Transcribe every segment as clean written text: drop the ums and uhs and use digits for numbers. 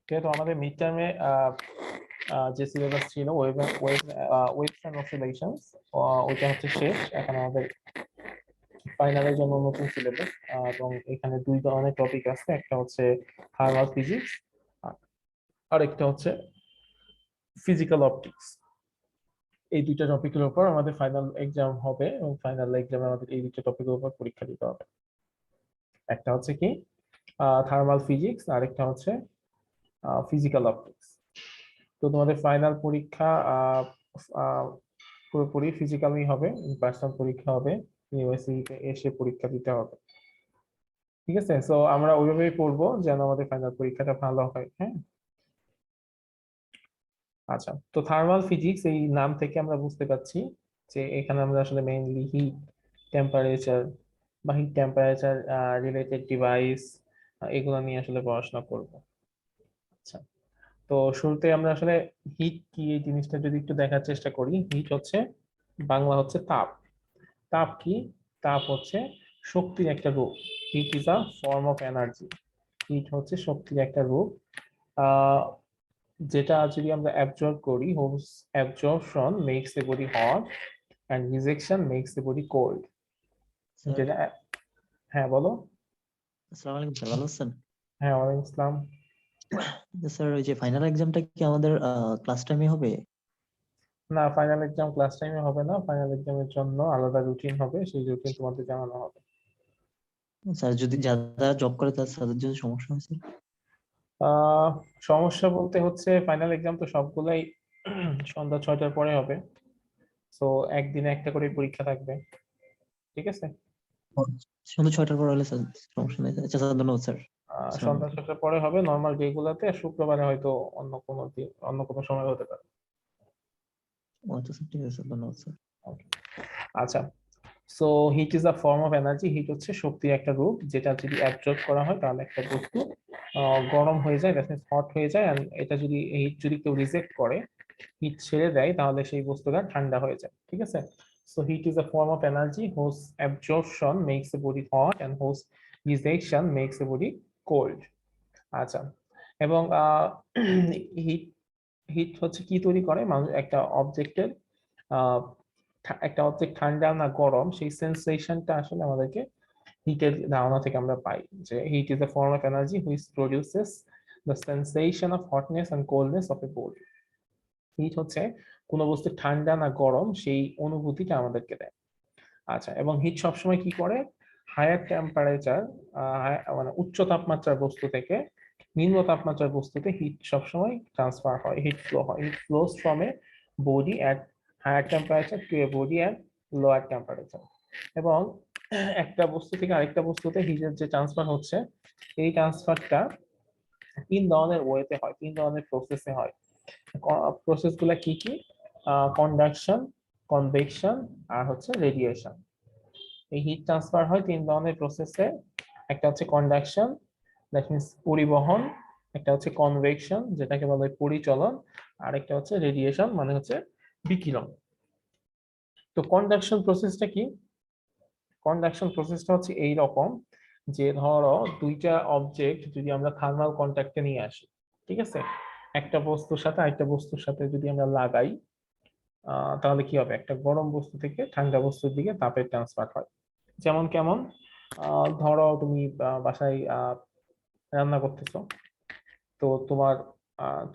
তো আমাদের মিড টার্মে যে সিলেবাস ছিল ওয়েভস এন্ড অসিলেশনস, ওইটা হচ্ছে শেষ। এখন আমাদের ফাইনালের জন্য নতুন সিলেবাস, এবং এখানে দুই ধরনের টপিক আছে, একটা হচ্ছে থার্মাল ফিজিক্স আর একটা হচ্ছে ফিজিক্যাল অপটিক্স। এই দুইটা টপিকের উপর আমাদের ফাইনাল এক্সাম হবে, এবং ফাইনাল এক্সামে আমাদের এই দুইটা টপিকের উপর পরীক্ষা দিতে হবে। একটা হচ্ছে কি থার্মাল ফিজিক্স, আর একটা হচ্ছে ফিজিক্যাল অপটিক্স। তো তোমাদের ফাইনাল পরীক্ষা পুরোপুরি ফিজিক্যালি হবে, ইন পার্সন পরীক্ষা হবে, ইউনিভার্সিটিতে এসে পরীক্ষা দিতে হবে। ঠিক আছে, সো আমরা ওইভাবেই পড়বো যেন আমাদের ফাইনাল পরীক্ষাটা ভালো হয়। হ্যাঁ, আচ্ছা। তো থার্মাল ফিজিক্স এই নাম থেকে আমরা বুঝতে পারছি যে এখানে আমরা আসলে মেইনলি হিট টেম্পারেচার বা হিট টেম্পারেচার রিলেটেড ডিভাইস এগুলো নিয়ে আসলে পড়াশোনা করব। আচ্ছা, তো শুরুতে আমরা আসলে হিট কি এই জিনিসটা যদি একটু দেখার চেষ্টা করি। হিট হচ্ছে বাংলা হচ্ছে তাপ। তাপ কি? তাপ হচ্ছে শক্তির একটা রূপ। Heat is a form of energy. Heat হচ্ছে শক্তির একটা রূপ, আহ যেটা যদি আমরা অ্যাবজর্ব করি, whose absorption makes a body hot and rejection makes a body cold. Sir, যেটা, হ্যাঁ বলো। আসসালামু আলাইকুম স্যার, ভালো আছেন? হ্যাঁ, ওয়ালাইকুম আসসালাম। স্যার, ওই যে ফাইনাল এক্সামটা কি আমাদের ক্লাস টাইমে হবে? না, ফাইনাল এক্সাম ক্লাস টাইমে হবে না। ফাইনাল এক্সামের জন্য আলাদা রুটিন হবে, সেই রুটিন তোমাদের জানানো হবে। স্যার, যদি যারা জব করে তাদের জন্য সমস্যা হয় স্যার? আহ সমস্যা বলতে হচ্ছে ফাইনাল এক্সাম তো সবগুলাই সন্ধ্যা 6টার পরে হবে। তো একদিনে একটা করে পরীক্ষা থাকবে। ঠিক আছে, ও, সন্ধ্যা 6টার পর হলে স্যার সমস্যা নেই স্যার। আচ্ছা স্যার, ধন্যবাদ স্যার। আসসালামু সন্ধ্যা আলাইকুম। 6টার পরে হবে নর্মাল ডে গুলাতে, আর শুক্রবারে হয়তো অন্য কোনো দিন, অন্য কোনো সময় হতে পারে। ও আচ্ছা স্যার, ঠিক আছে স্যার, ধন্যবাদ স্যার। Okay. আচ্ছা, so heat is a form of energy. Heat হচ্ছে শক্তির একটা রূপ, যেটা যদি অ্যাবজর্ব করা হয় তাহলে একটা বস্তু গরম হয়ে যায়, দ্যাট মিন্স হট হয়ে যায়। আর এটা যদি হিট যদি কেউ রিজেক্ট করে, হিট ছেড়ে দেয়, তাহলে সেই বস্তুটা ঠান্ডা হয়ে যায়। ঠিক আছে, so heat is a form of energy whose absorption makes a body hot and whose rejection makes a body cold. আচ্ছা, এবং হিট হিট হচ্ছে কি তৈরি করে? মানুষ একটা অবজেক্টের একটা অবজেক্ট ঠান্ডা না গরম, সেই সেন্সেশনটা আসলে আমাদেরকে হিটের ধারণা থেকে আমরা পাই, যে heat is a form of energy which produces the sensation of hotness and coldness of a body. Heat হচ্ছে কোনো বস্তু ঠান্ডা না গরম সেই অনুভূতিটা আমাদেরকে দেয়। আচ্ছা, এবং হিট সবসময় কি করে? হায়ার টেম্পারেচার, মানে উচ্চ তাপমাত্রার বস্তু থেকে নিম্ন তাপমাত্রার বস্তুতে হিট সবসময় ট্রান্সফার হয়, হিট ফ্লো হয়। Heat flows from a body at higher temperature to a body at lower temperature. এবং একটা বস্তু থেকে আরেকটা বস্তুতে হিটের যে ট্রান্সফার হচ্ছে, এই ট্রান্সফারটা তিন ধরনের ওয়েতে হয়, তিন ধরনের প্রসেসে হয়। প্রসেস গুলা কি কি? কন্ডাকশন, কনভেকশন, আর হচ্ছে রেডিয়েশন। এই হিট ট্রান্সফার হয় তিন ধরনের প্রসেসে। একটা হচ্ছে কন্ডাকশন, দ্যাট মিনস পরিবহন। একটা হচ্ছে কনভেকশন, যেটাকে বলা হয় পরিচলন। আর একটা হচ্ছে রেডিয়েশন, মানে হচ্ছে বিকিরণ। তো কন্ডাকশন প্রসেসটা কি? কন্ডাকশন প্রসেসটা হচ্ছে এই রকম, যে ধরো দুইটা অবজেক্ট যদি আমরা থার্মাল কন্ট্যাক্টে নিয়ে আসি, ঠিক আছে, একটা বস্তুর সাথে আরেকটা বস্তুর সাথে যদি আমরা লাগাই, তাহলে কি হবে? একটা গরম বস্তু থেকে ঠান্ডা বস্তুর দিকে তাপের ট্রান্সফার হয়। যেমন কেমন? ধরো তুমি বাসায় রান্না করতেছো, তো তোমার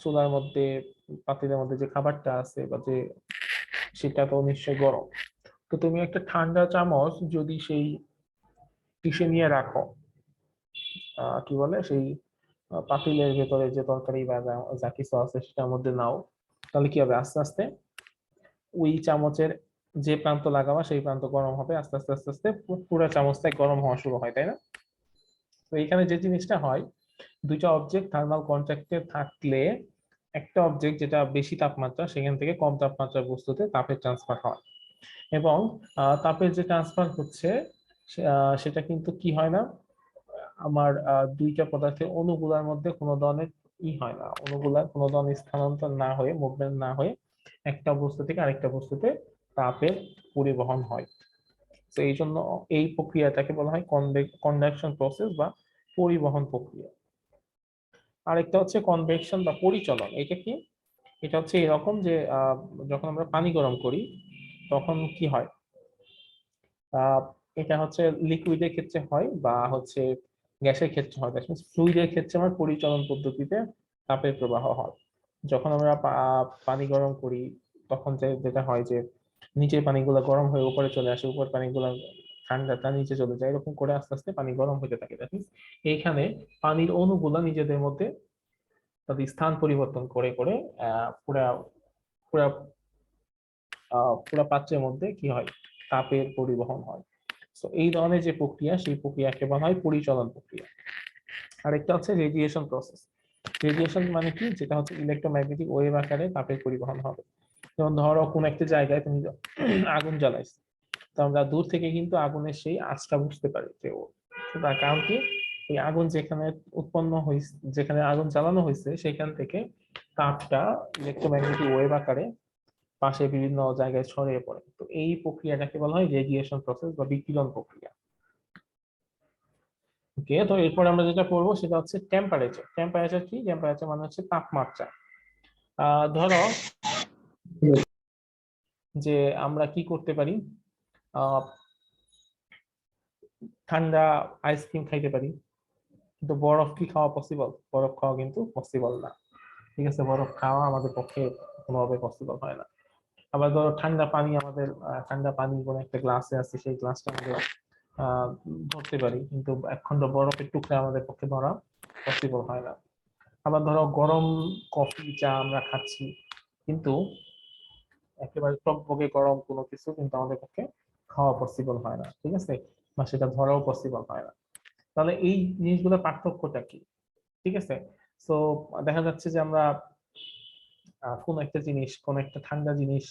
চুলার মধ্যে, পাতিলের মধ্যে যে খাবারটা আছে বা যে, সেটা তো নিশ্চয়ই গরম। তো তুমি একটা ঠান্ডা চামচ যদি সেই ইসে নিয়ে রাখো, কি বলে, সেই পাতিলের ভেতরে যে তরকারি বা যা কিছু আছে সেটার মধ্যে নাও, তাহলে কি হবে? আস্তে আস্তে ওই চামচের যে প্রান্ত লাগাবা সেই প্রান্ত গরম হবে, আস্তে আস্তে আস্তে আস্তে পুরো চামচটাই গরম হওয়া শুরু হয়, তাই না? তো এখানে যে জিনিসটা হয়, দুইটা অবজেক্ট থার্মাল কন্ট্যাক্টে থাকলে একটা অবজেক্ট যেটা বেশি তাপমাত্রা, সেখান থেকে কম তাপমাত্রার বস্তুতে তাপের ট্রান্সফার হয়। এবং তাপের যে ট্রান্সফার হচ্ছে, সেটা কিন্তু কি হয় না, আমার দুইটা পদার্থের অণুগুলার মধ্যে কোনো ধরনের হয় না, অণুগুলার কোনো ধরনের স্থানান্তর না হয়ে, মুভমেন্ট না হয়ে, একটা বস্তু থেকে আরেকটা বস্তুতে তাপের পরিবহন হয়। তো এই জন্য এই প্রক্রিয়াটাকে বলা হয় কন্ডাকশন প্রসেস বা পরিবহন প্রক্রিয়া। আরেকটা হচ্ছে কনভেকশন বা পরিচলন। এটা কি? এটা হচ্ছে এরকম যে যখন আমরা পানি গরম করি তখন কি হয়, আহ, এটা হচ্ছে লিকুইডের ক্ষেত্রে হয় বা হচ্ছে গ্যাসের ক্ষেত্রে হয়, দ্যাট মিনস ফ্লুইডের ক্ষেত্রে আমার পরিচলন পদ্ধতিতে তাপের প্রবাহ হয়। যখন আমরা পানি গরম করি তখন যেটা হয় যে নিচের পানিগুলো গরম হয়ে উপরে চলে আসে, উপর পানিগুলো ঠান্ডাটা নিচে চলে যায়, এরকম করে আস্তে আস্তে পানি গরম হতে থাকে। দ্যাট মিনস এইখানে পানির অণুগুলো নিজেদের মধ্যে তাদের স্থান পরিবর্তন করে করে পুরা পুরা পুরা পাত্রের মধ্যে কি হয়, তাপের পরিবহন হয়। তো এই ধরনের যে প্রক্রিয়া, সেই প্রক্রিয়াকে বলা হয় পরিচলন প্রক্রিয়া। আরেকটা হচ্ছে রেডিয়েশন প্রসেস। রেডিয়েশন মানে কি, যেটা হচ্ছে ইলেকট্রোম্যাগনেটিক ওয়েভ আকারে তাপের পরিবহন হবে। যেমন ধরো কোন একটা জায়গায় তুমি আগুন জ্বালাইছো, তো আমরা দূর থেকে কিন্তু আগুনের সেই আঁচটা বুঝতে পারি যে তার কারণ কি, এই আগুন যেখানে উৎপন্ন হয়েছে, যেখানে আগুন জ্বালানো হয়েছে সেখান থেকে তাপটা ইলেকট্রোম্যাগনেটিক ওয়েভ আকারে পাশে বিভিন্ন জায়গায় ছড়িয়ে পড়ে। তো এই প্রক্রিয়াটাকে বলা হয় রেডিয়েশন প্রসেস বা বিকিরণ প্রক্রিয়া। ওকে, তো এরপর আমরা যেটা করবো সেটা হচ্ছে টেম্পারেচার। টেম্পারেচার কি? টেম্পারেচার মানে হচ্ছে তাপমাত্রা। ধরো যে আমরা কি করতে পারি, আহ ঠান্ডা আইসক্রিম খাইতে পারি, কিন্তু বরফ কি খাওয়া পসিবল? বরফ খাওয়া কিন্তু পসিবল না। ঠিক আছে, বরফ খাওয়া আমাদের পক্ষে কোনোভাবে পসিবল হয় না। আবার ধরো ঠান্ডা পানি আমাদের, ঠান্ডা পানি কোনো একটা গ্লাসে আছে, সেই গ্লাসটা আমাদের আহ ধরতে পারি, কিন্তু এক খন্ড বরফের টুকরা আমাদের পক্ষে ধরা পসিবল হয় না। আবার ধরো গরম কফি চা আমরা খাচ্ছি, কিন্তু একেবারে টকবকে গরম কোনো কিছু কিন্তু আমাদের পক্ষে খাওয়া পসিবল হয় না, ঠিক আছে, বা সেটা ধরাও পসিবল হয় না। তাহলে এই জিনিসগুলোর পার্থক্যটা কি? ঠিক আছে। তো দেখা যাচ্ছে যে আমরা কোন একটা জিনিস, কোন একটা ঠান্ডা জিনিস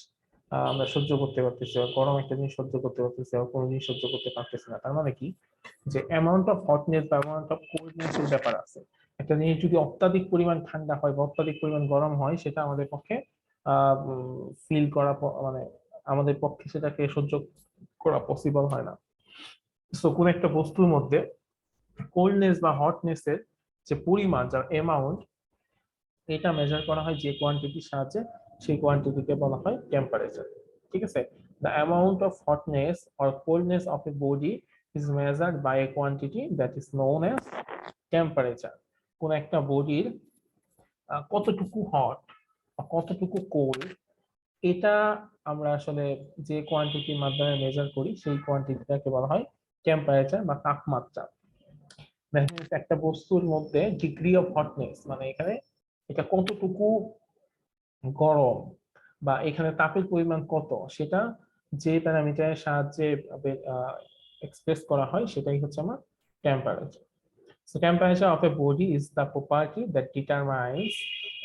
আমরা সহ্য করতে পারতেছি, আর গরম একটা জিনিস সহ্য করতে পারতেছি, আর কোনো জিনিস সহ্য করতে পারতেছি না। তার মানে কি, যে অ্যামাউন্ট অফ হটনেস বা অ্যামাউন্ট অফ কোল্ডনেস এর ব্যাপার আছে। একটা জিনিস যদি অত্যাধিক পরিমাণ ঠান্ডা হয় বা অত্যাধিক পরিমাণ গরম হয়, সেটা আমাদের পক্ষে ফিল করা মানে আমাদের পক্ষে সেটাকে সহ্য করা পসিবল হয় না। সো কোন একটা বস্তুর মধ্যে কোল্ডনেস বা হটনেস এর যে পরিমাণ, যার অ্যামাউন্ট, এটা মেজার করা হয় যে কোয়ান্টিটির সাহায্যে, সেই কোয়ান্টিটিকে বলা হয় টেম্পারেচার। ঠিক আছে, the amount of hotness or coldness of a body is measured by a quantity that is known as temperature. কোন একটা বডির কতটুকু হট বা কতটুকু কোল্ড, এটা আমরা আসলে যে কোয়ান্টিটির মাধ্যমে মেজার করি, সেই কোয়ান্টিটিটাকে বলা হয় টেম্পারেচার বা তাপমাত্রা। একটা বস্তুর মধ্যে ডিগ্রি অফ হটনেস মানে এখানে এটা কতটুকু গরম বা এখানে তাপের পরিমাণ কত, সেটা যে প্যারামিটারের সাহায্যে এক্সপ্রেস করা হয়, সেটাই হচ্ছে আমার temperature. So temperature of a body is the property that determines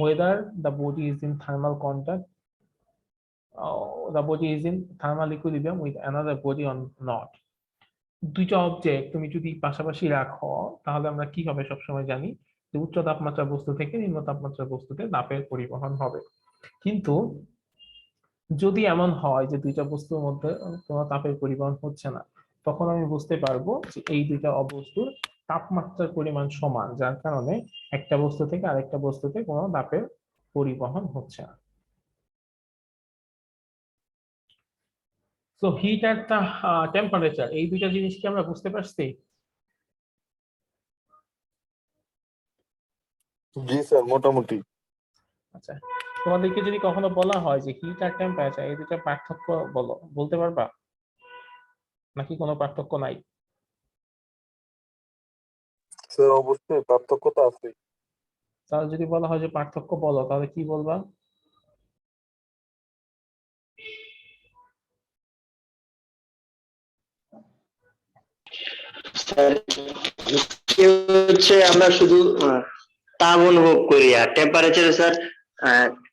whether the body is in thermal contact, the body is in thermal equilibrium with another body or not. দুইটা অবজেক্ট তুমি যদি পাশাপাশি রাখো, তাহলে আমরা কি হবে সবসময় জানি, যে উচ্চ তাপমাত্রার বস্তু থেকে নিম্ন তাপমাত্রার বস্তুতে তাপের পরিবহন হবে। কিন্তু যদি এমন হয় যে দুইটা বস্তুর মধ্যে কোনো তাপের পরিবহন হচ্ছে না, তখন আমি বুঝতে পারবো যে এই দুইটা অবস্তুর তাপমাত্রার পরিমাণ সমান, যার কারণে একটা বস্তু থেকে আরেকটা বস্তুতে কোনো তাপের পরিবহন হচ্ছে না। তো হিট আর টেম্পারেচার, এই দুইটা জিনিস কি আমরা বুঝতে পারছি? জি স্যার, মোটামুটি। আচ্ছা, তোমাদেরকে যদি কখনো বলা হয় যে হিট আর টেম্পারেচার এই দুইটা পার্থক্য বলো, বলতে পারবা নাকি কোনো পার্থক্য নাই? স্যার অবশ্যই পার্থক্য তো আছে। তাহলে যদি বলা হয় যে পার্থক্য বলো, তাহলে কি বলবা? স্যার, হচ্ছে আমরা শুধু তাপ অনুভব করি, আর টেম্পারেচারে স্যার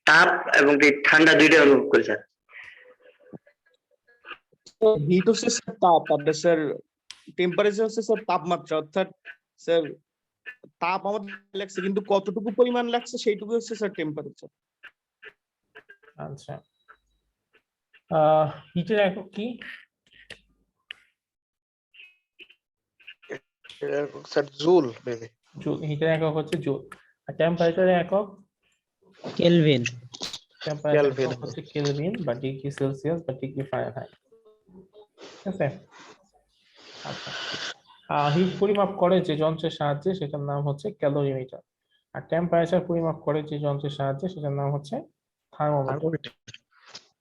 তাপ এবং কি ঠান্ডা দুইটাই অনুভব করি স্যার। হিট হচ্ছে স্যার তাপ, আপনার স্যার টেম্পারেচার হচ্ছে স্যার তাপমাত্রা, অর্থাৎ স্যার তাপ আমাদের লাগছে, কিন্তু কতটুকু পরিমাণ লাগছে সেইটুকু হচ্ছে স্যার টেম্পারেচার। আচ্ছা, হিটের একক কি? Sir joule. হিটের একক হচ্ছে জুল। আর টেম্পারেচারের একক কেলভিন। Temperature Kelvin. একক হচ্ছে কেলভিন বা ডিগ্রি সেলসিয়াস বা ডিগ্রি ফারেনহাইট। ঠিক আছে। আচ্ছা, হিট পরিমাপ করে যে যন্ত্রের সাহায্যে সেটার নাম হচ্ছে ক্যালোরিমিটার। আর টেম্পারেচার পরিমাপ করে যে যন্ত্রের সাহায্যে সেটার নাম হচ্ছে থার্মোমিটার।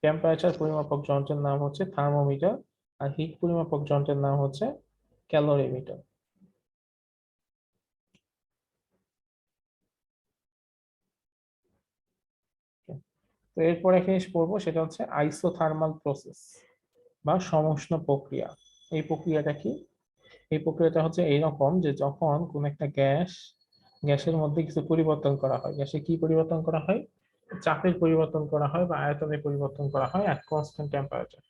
টেম্পারেচার পরিমাপক যন্ত্রের নাম হচ্ছে থার্মোমিটার, আর হিট পরিমাপক যন্ত্রের নাম হচ্ছে ক্যালোরিমিটার। তো এরপর একটা জিনিস পড়বো, সেটা হচ্ছে আইসোথার্মাল প্রসেস বা সমুষ্ণ প্রক্রিয়া। এই প্রক্রিয়াটা কি? এই প্রক্রিয়াটা হচ্ছে এইরকম যে যখন কোন একটা গ্যাসের মধ্যে কিছু পরিবর্তন করা হয়, গ্যাসে কি পরিবর্তন করা হয়? চাপের পরিবর্তন করা হয় বা আয়তনের পরিবর্তন করা হয় এট কনস্ট্যান্ট টেম্পারেচার।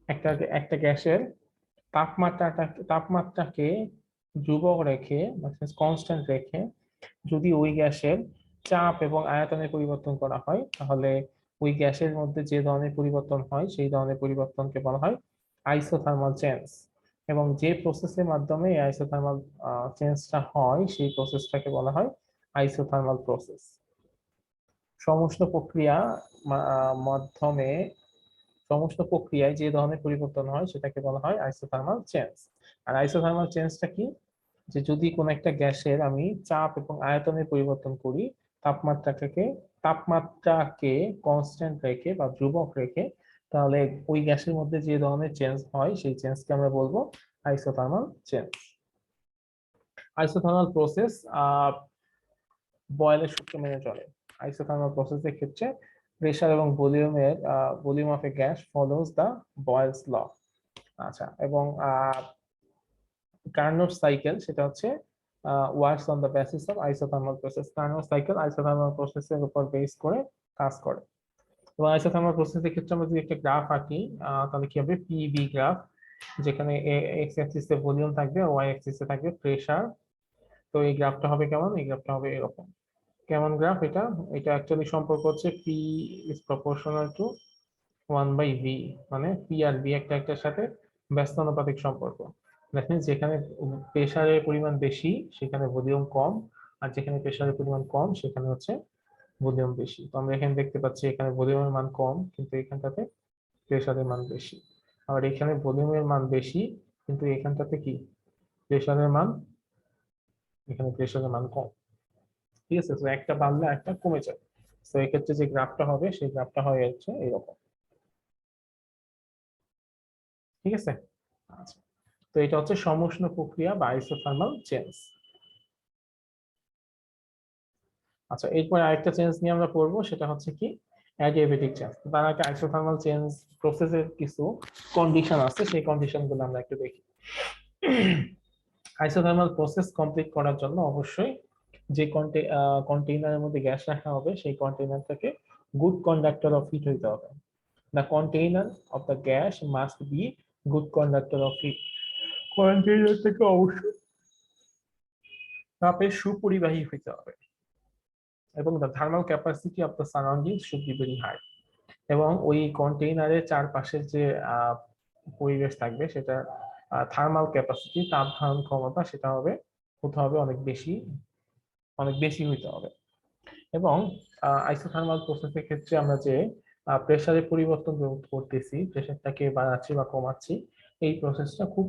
একটা একটা গ্যাসের তাপমাত্রাকে ধ্রুবক রেখে কনস্ট্যান্ট রেখে যদি ওই গ্যাসের চাপ এবং আয়তনের পরিবর্তন করা হয়, তাহলে ওই গ্যাসের মধ্যে যে ধরনের পরিবর্তন হয় সেই ধরনের পরিবর্তনকে বলা হয় আইসোথার্মাল চেঞ্জ। এবং যে প্রসেসের মাধ্যমে এই আইসোথার্মাল চেঞ্জটা হয় সেই প্রসেসটাকে বলা হয় আইসোথার্মাল প্রসেস। সমস্ত প্রক্রিয়া মাধ্যমে সমস্ত প্রক্রিয়ায় যে ধরনের পরিবর্তন হয় সেটাকে বলা হয় আইসোথার্মাল চেঞ্জ। আর আইসোথার্মাল চেঞ্জটা কি? যে যদি কোনো একটা গ্যাসের আমি চাপ এবং আয়তনের পরিবর্তন করি, তাপমাত্রাকে কনস্ট্যান্ট রেখে বা ধ্রুবক রেখে, তাহলে ওই গ্যাসের মধ্যে যে ধরনের চেঞ্জ হয় সেই চেঞ্জকে আমরা বলবো আইসোথার্মাল চেঞ্জ। আইসোথার্মাল প্রসেস বয়েলের সূত্র মেনে চলে। আইসোথার্মাল প্রসেসের ক্ষেত্রে প্রেসার এবং volume of a gas follows the Boyle's law. আচ্ছা, এবং কার্নোট সাইকেল সেটা হচ্ছে works on the basis of isothermal process. Carnot cycle isothermal প্রসেসের উপর বেস করে কাজ করে। এবং আইসোথার্মাল প্রসেসের ক্ষেত্রে আমরা যদি একটা গ্রাফ আঁকি, তাহলে কি হবে? পিবি গ্রাফ, যেখানে এক্স অ্যাক্সিসে ভলিউম থাকবে আর ওয়াই অ্যাক্সিসে থাকবে প্রেসার। তো এই গ্রাফটা হবে কেমন? এই গ্রাফটা হবে এরকম। কেমন গ্রাফ এটা? এটা অ্যাকচুয়ালি সম্পর্ক হচ্ছে P is proportional to 1/v, মানে পি আর বি একটা একটার সাথে ব্যস্ত অনুপাতিক সম্পর্ক। দ্যাট মিন্স যেখানে প্রেসারের পরিমাণ বেশি সেখানে ভলিউম কম, আর যেখানে প্রেসারের পরিমাণ কম সেখানে হচ্ছে ভলিউম বেশি। তো আমরা এখানে দেখতে পাচ্ছি এখানে ভলিউমের মান কম কিন্তু এখানটাতে প্রেসারের মান বেশি। আবার এখানে ভলিউমের মান বেশি কিন্তু এখানটাতে কি প্রেসারের মান, এখানে প্রেসারের মান কম। ঠিক আছে, তো একটা বাড়লে একটা কমে যায়। তো এক্ষেত্রে যে গ্রাফটা হবে সেই গ্রাফটা হয়ে যাচ্ছে এরকম। ঠিক আছে। আচ্ছা, তো এটা হচ্ছে সমুষ্ণ প্রক্রিয়া বা আইসোথার্মাল চেঞ্জ। আচ্ছা, এরপর আরেকটা চেঞ্জ নিয়ে আমরা পড়বো, সেটা হচ্ছে কি অ্যাডিয়াবেটিক চেঞ্জ। তার আগে আইসোথার্মাল চেঞ্জ প্রসেসের কিছু কন্ডিশন আছে, সেই কন্ডিশন গুলো আমরা একটু দেখি। আইসোথার্মাল প্রসেস কমপ্লিট করার জন্য অবশ্যই যে কন্টেইনারের মধ্যে গ্যাস রাখা হবে সেই কন্টেইনারটাকে গুড কন্ডাক্টর অফ হিট হইতে হবে। The container of the gas must be good conductor of heat. Container থেকে অবশ্যই তাপের সুপরিবাহী হইতে হবে। এবং the thermal capacity of the surroundings should be very high. এবং ওই কন্টেইনারের চারপাশের যে পরিবেশ থাকবে সেটা থার্মাল ক্যাপাসিটি, তাপ ধারণ ক্ষমতা, সেটা হতে হবে অনেক বেশি হইতে হবে। এবং আইসোথার্মাল প্রসেসের ক্ষেত্রে আমরা যে প্রেসারের পরিবর্তন করতেছি, প্রেসারটাকে বাড়াচ্ছি বা কমাচ্ছি, এই প্রসেসটা খুব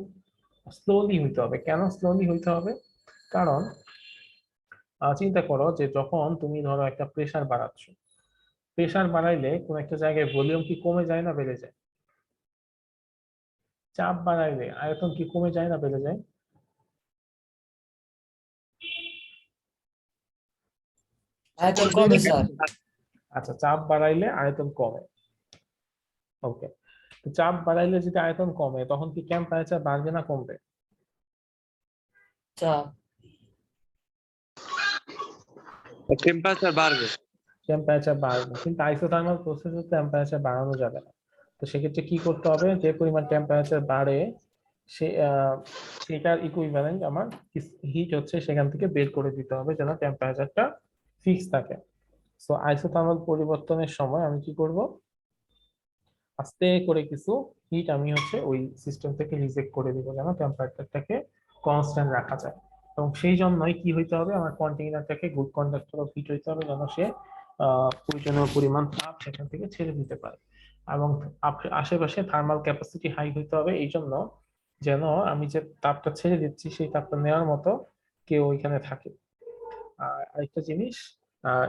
স্লোলি হইতে হবে। কেন স্লোলি হইতে হবে? কারণ চিন্তা করো যে যখন তুমি ধরো একটা প্রেসার বাড়াচ্ছ, প্রেসার বাড়াইলে কোন একটা জায়গায় ভলিউম কি কমে যায় না বেড়ে যায়? চাপ বাড়াইলে আয়তন কি কমে যায় না বেড়ে যায়? আয়তন কমে স্যার। আচ্ছা, চাপ বাড়াইলে আয়তন কমে। ওকে, তো চাপ বাড়াইলে যদি আয়তন কমে তখন কি টেম্পারেচার বাড়বে না কমবে? চাপ টেম্পারেচার বাড়বে। টেম্পারেচার বাড়বে, কিন্তু আইসোথার্মাল প্রসেসে টেম্পারেচার বাড়ানো যাবে না। তো সেক্ষেত্রে কি করতে হবে? যে পরিমাণ টেম্পারেচার বাড়ে সেটার ইকুইভ্যালেন্ট আমার হিট হচ্ছে সেখান থেকে বের করে দিতে হবে যেন টেম্পারেচারটা ফিক্স থাকে। সো আইসোথার্মাল পরিবর্তনের সময় আমি কি করব? আস্তে করে কিছু হিট আমি হচ্ছে ওই সিস্টেম থেকে রিজেক্ট করে দিব যেন টেম্পারেচারটাকে কনস্ট্যান্ট রাখা যায়। এবং সেই জন্যই কি হইতে হবে, আমার কন্টেইনারটাকে গুড কন্ডাক্টর অফ হিট হইতে হবে, যেন সে প্রয়োজনীয় পরিমাণ তাপ সেখান থেকে ছেড়ে দিতে পারে। এবং আশেপাশে থার্মাল ক্যাপাসিটি হাই হইতে হবে, এই জন্য যেন আমি যে তাপটা ছেড়ে দিচ্ছি সেই তাপটা নেওয়ার মতো কেউ ওইখানে থাকে। আরেকটা জিনিস,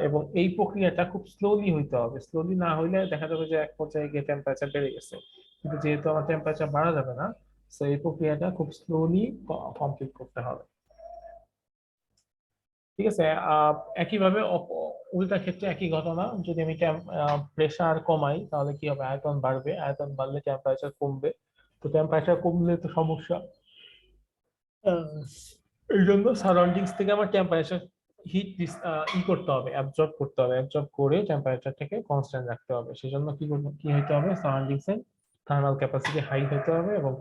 এবং এই প্রক্রিয়াটা খুব স্লোলি হইতে হবে। স্লোলি না হইলে দেখা যাবে যে এক পর্যায়ে গিয়ে টেম্পারেচার বেড়ে গেছে, কিন্তু যেহেতু আমার টেম্পারেচার বাড়া যাবে না, তো এই প্রক্রিয়াটা খুব স্লোলি কমপ্লিট করতে হবে। ঠিক আছে। একইভাবে উল্টা ক্ষেত্রে একই ঘটনা, যদি আমি প্রেসার কমাই তাহলে কি হবে, আয়তন বাড়বে, আয়তন বাড়লে টেম্পারেচার কমবে, তো টেম্পারেচার কমলে তো সমস্যা। এই জন্য সারাউন্ডিংস থেকে আমার টেম্পারেচার হিট করতে হবে, অ্যাবজর্ব করতে হবে, অ্যাবজর্ব করে টেম্পারেচারটাকে কনস্ট্যান্ট রাখতে হবে। সেজন্য কি হইতে হবে, সারাউন্ডিংস এর থার্মাল ক্যাপাসিটি হাই হতে হবে এবং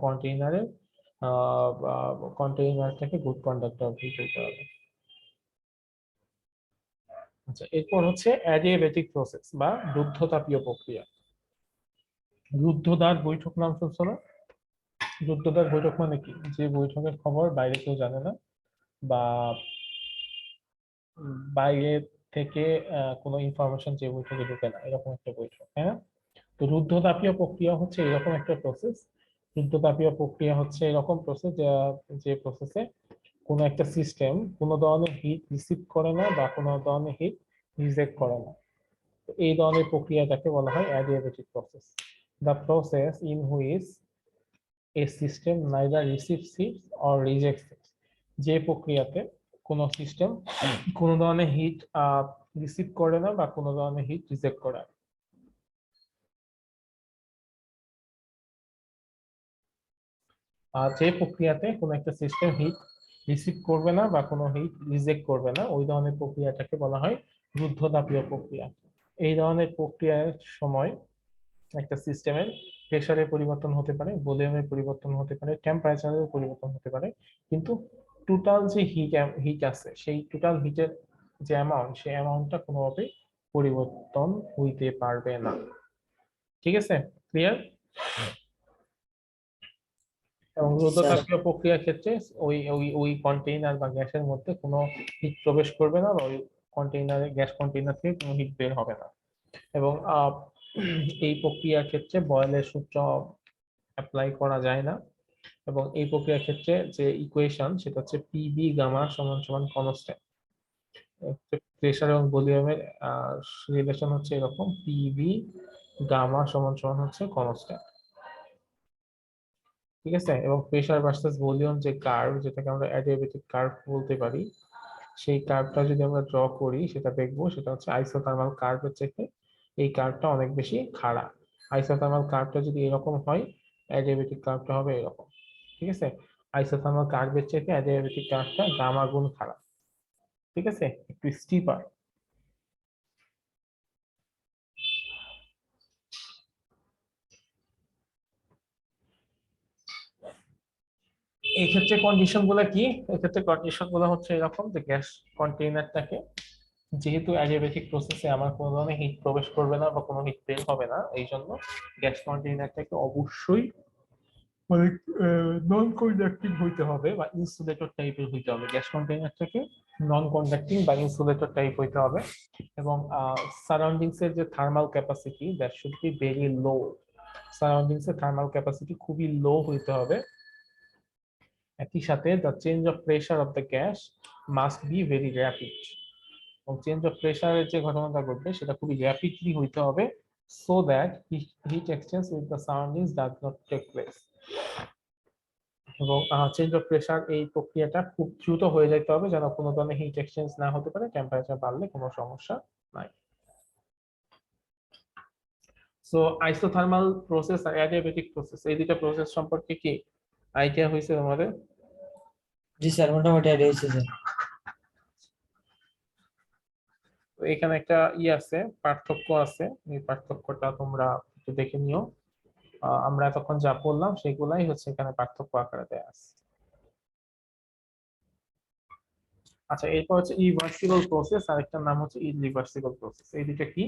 কন্টেইনারটাকে গুড কন্ডাক্টর অফ হিট হইতে হবে। আচ্ছা, এরপর হচ্ছে অ্যাডিয়াবেটিক প্রসেস বা রুদ্ধতাপীয় প্রক্রিয়া। রুদ্ধদ্বার বৈঠক নাম শুনছো না? রুদ্ধদ্বার বৈঠক মানে কি, যে বৈঠকের খবর বাইরে কেউ জানে না, বা বাইরে থেকে কোনো ইনফরমেশন যে বৈঠকে ঢুকে না, এরকম একটা বৈঠক, হ্যাঁ। তো রুদ্ধতাপীয় প্রক্রিয়া হচ্ছে এরকম একটা প্রসেস। রুদ্ধতাপীয় প্রক্রিয়া হচ্ছে এরকম প্রসেস যে প্রসেসে কোনো একটা সিস্টেম কোনো ধরনের হিট রিসিভ করে না বা কোনো ধরনের হিট রিজেক্ট করে না, তো এই ধরনের প্রক্রিয়াটাকে বলা হয় adiabatic process. The process in which a system neither receives heat or rejects heat, যে প্রক্রিয়াতে কোনো সিস্টেম কোনো ধরনের হিট রিসিভ করে না বা কোনো ধরনের হিট রিজেক্ট করে না। যে প্রক্রিয়াতে কোনো একটা সিস্টেম হিট রিসিভ করবে না বা কোনো হিট রিজেক্ট করবে না, ওই ধরনের প্রক্রিয়াটাকে বলা হয় রুদ্ধতাপীয় প্রক্রিয়া। এই ধরনের প্রক্রিয়ার সময় একটা সিস্টেমের প্রেসারের পরিবর্তন হতে পারে, ভলিউমের পরিবর্তন হতে পারে, টেম্পারেচারের পরিবর্তন হতে পারে, কিন্তু টোটাল যে হিট আছে সেই টোটাল হিটের যে অ্যামাউন্ট, সেই অ্যামাউন্টটা কোনোভাবেই পরিবর্তন হইতে পারবে না। ঠিক আছে, ক্লিয়ার? এবং রুদ্ধতাপীয় প্রক্রিয়ার ক্ষেত্রে ওই ওই ওই কন্টেইনার বা গ্যাসের মধ্যে কোনো হিট প্রবেশ করবে না, বা ওই কন্টেইনারে গ্যাস কন্টেইনার থেকে কোনো হিট বের হবে না। এবং এই প্রক্রিয়ার ক্ষেত্রে বয়েলের সূত্র অ্যাপ্লাই করা যায় না। এবং এই প্রক্রিয়ার ক্ষেত্রে যে ইকুয়েশন সেটা হচ্ছে পিবি গামা সমান সমান কনস্ট্যান্ট। প্রেসার এবং ভলিউমের রিলেশন হচ্ছে এরকম, পিবি গামা সমান সমান হচ্ছে কনস্ট্যান্ট। ঠিক আছে। এবং প্রেসার ভার্সেস ভলিউম যে কার্ভ, যেটাকে আমরা অ্যাডিয়াবেটিক কার্ভ বলতে পারি, সেই কার্ভটা যদি আমরা ড্র করি সেটা দেখবো সেটা হচ্ছে আইসোথার্মাল কার্ভের থেকে এই কার্ভটা অনেক বেশি খাড়া। আইসোথার্মাল কার্ভটা যদি এরকম হয়, অ্যাডিয়াবেটিক কার্ভটা হবে এরকম। ঠিক আছে, আইসোথার্মাল কার্ভের থেকে অ্যাডিয়াবেটিক কার্ভটা গামা গুণ খাড়া। ঠিক আছে, একটু স্টিপার। এই ক্ষেত্রে কন্ডিশন গুলো কি? এক্ষেত্রে কন্ডিশন গুলো হচ্ছে এরকম যে গ্যাস কন্টেইনারটাকে, যেহেতু অ্যাডিয়াবেটিক প্রসেসে আমার কোনো ধরনের হিট প্রবেশ করবে না বা কোনো হিট বের হবে না, এই জন্য গ্যাস কন্টেইনারটাকে অবশ্যই মানে নন কন্ডাক্টিং হইতে হবে বা ইনসুলেটর টাইপের হইতে হবে। গ্যাস কন্টেইনারটাকে নন কন্ডাক্টিং বা ইনসুলেটর টাইপ হইতে হবে। এবং সারাউন্ডিংস এর যে thermal capacity, that should be very low. Surroundings এর থার্মাল ক্যাপাসিটি খুবই লো হইতে হবে। একই সাথে the change of pressure of the gas must be very rapid. এবং চেঞ্জ অফ প্রেসারের যে ঘটনাটা ঘটবে সেটা খুবই র্যাপিডলি হইতে হবে, so that heat exchange with the surroundings does not take place. এবং চেঞ্জ অফ প্রেসার এই প্রক্রিয়াটা খুব দ্রুত হয়ে যেতে হবে, যেন কোনো ধরনের হিট এক্সচেঞ্জ না হতে পারে, টেম্পারেচার বাড়লে কোনো সমস্যা নাই। সো আইসোথার্মাল প্রসেস আর অ্যাডিয়াবেটিক প্রসেস, এই দুটো প্রসেস সম্পর্কে কি আইডিয়া হয়েছে তোমাদের? জি স্যার, মোটামুটি আইডিয়া হয়েছে স্যার। তো এখানে একটা আছে, পার্থক্য আছে, এই পার্থক্যটা তোমরা একটু দেখে নিও। আমরা এতক্ষণ যা পড়লাম সেগুলাই হচ্ছে এখানে পার্থক্য আকারে দেয়া আছে। আচ্ছা, এরপর হচ্ছে ইরিভার্সিবল প্রসেস, আর একটা নাম হচ্ছে ইরিভার্সিবল প্রসেস। এই দুটো কি?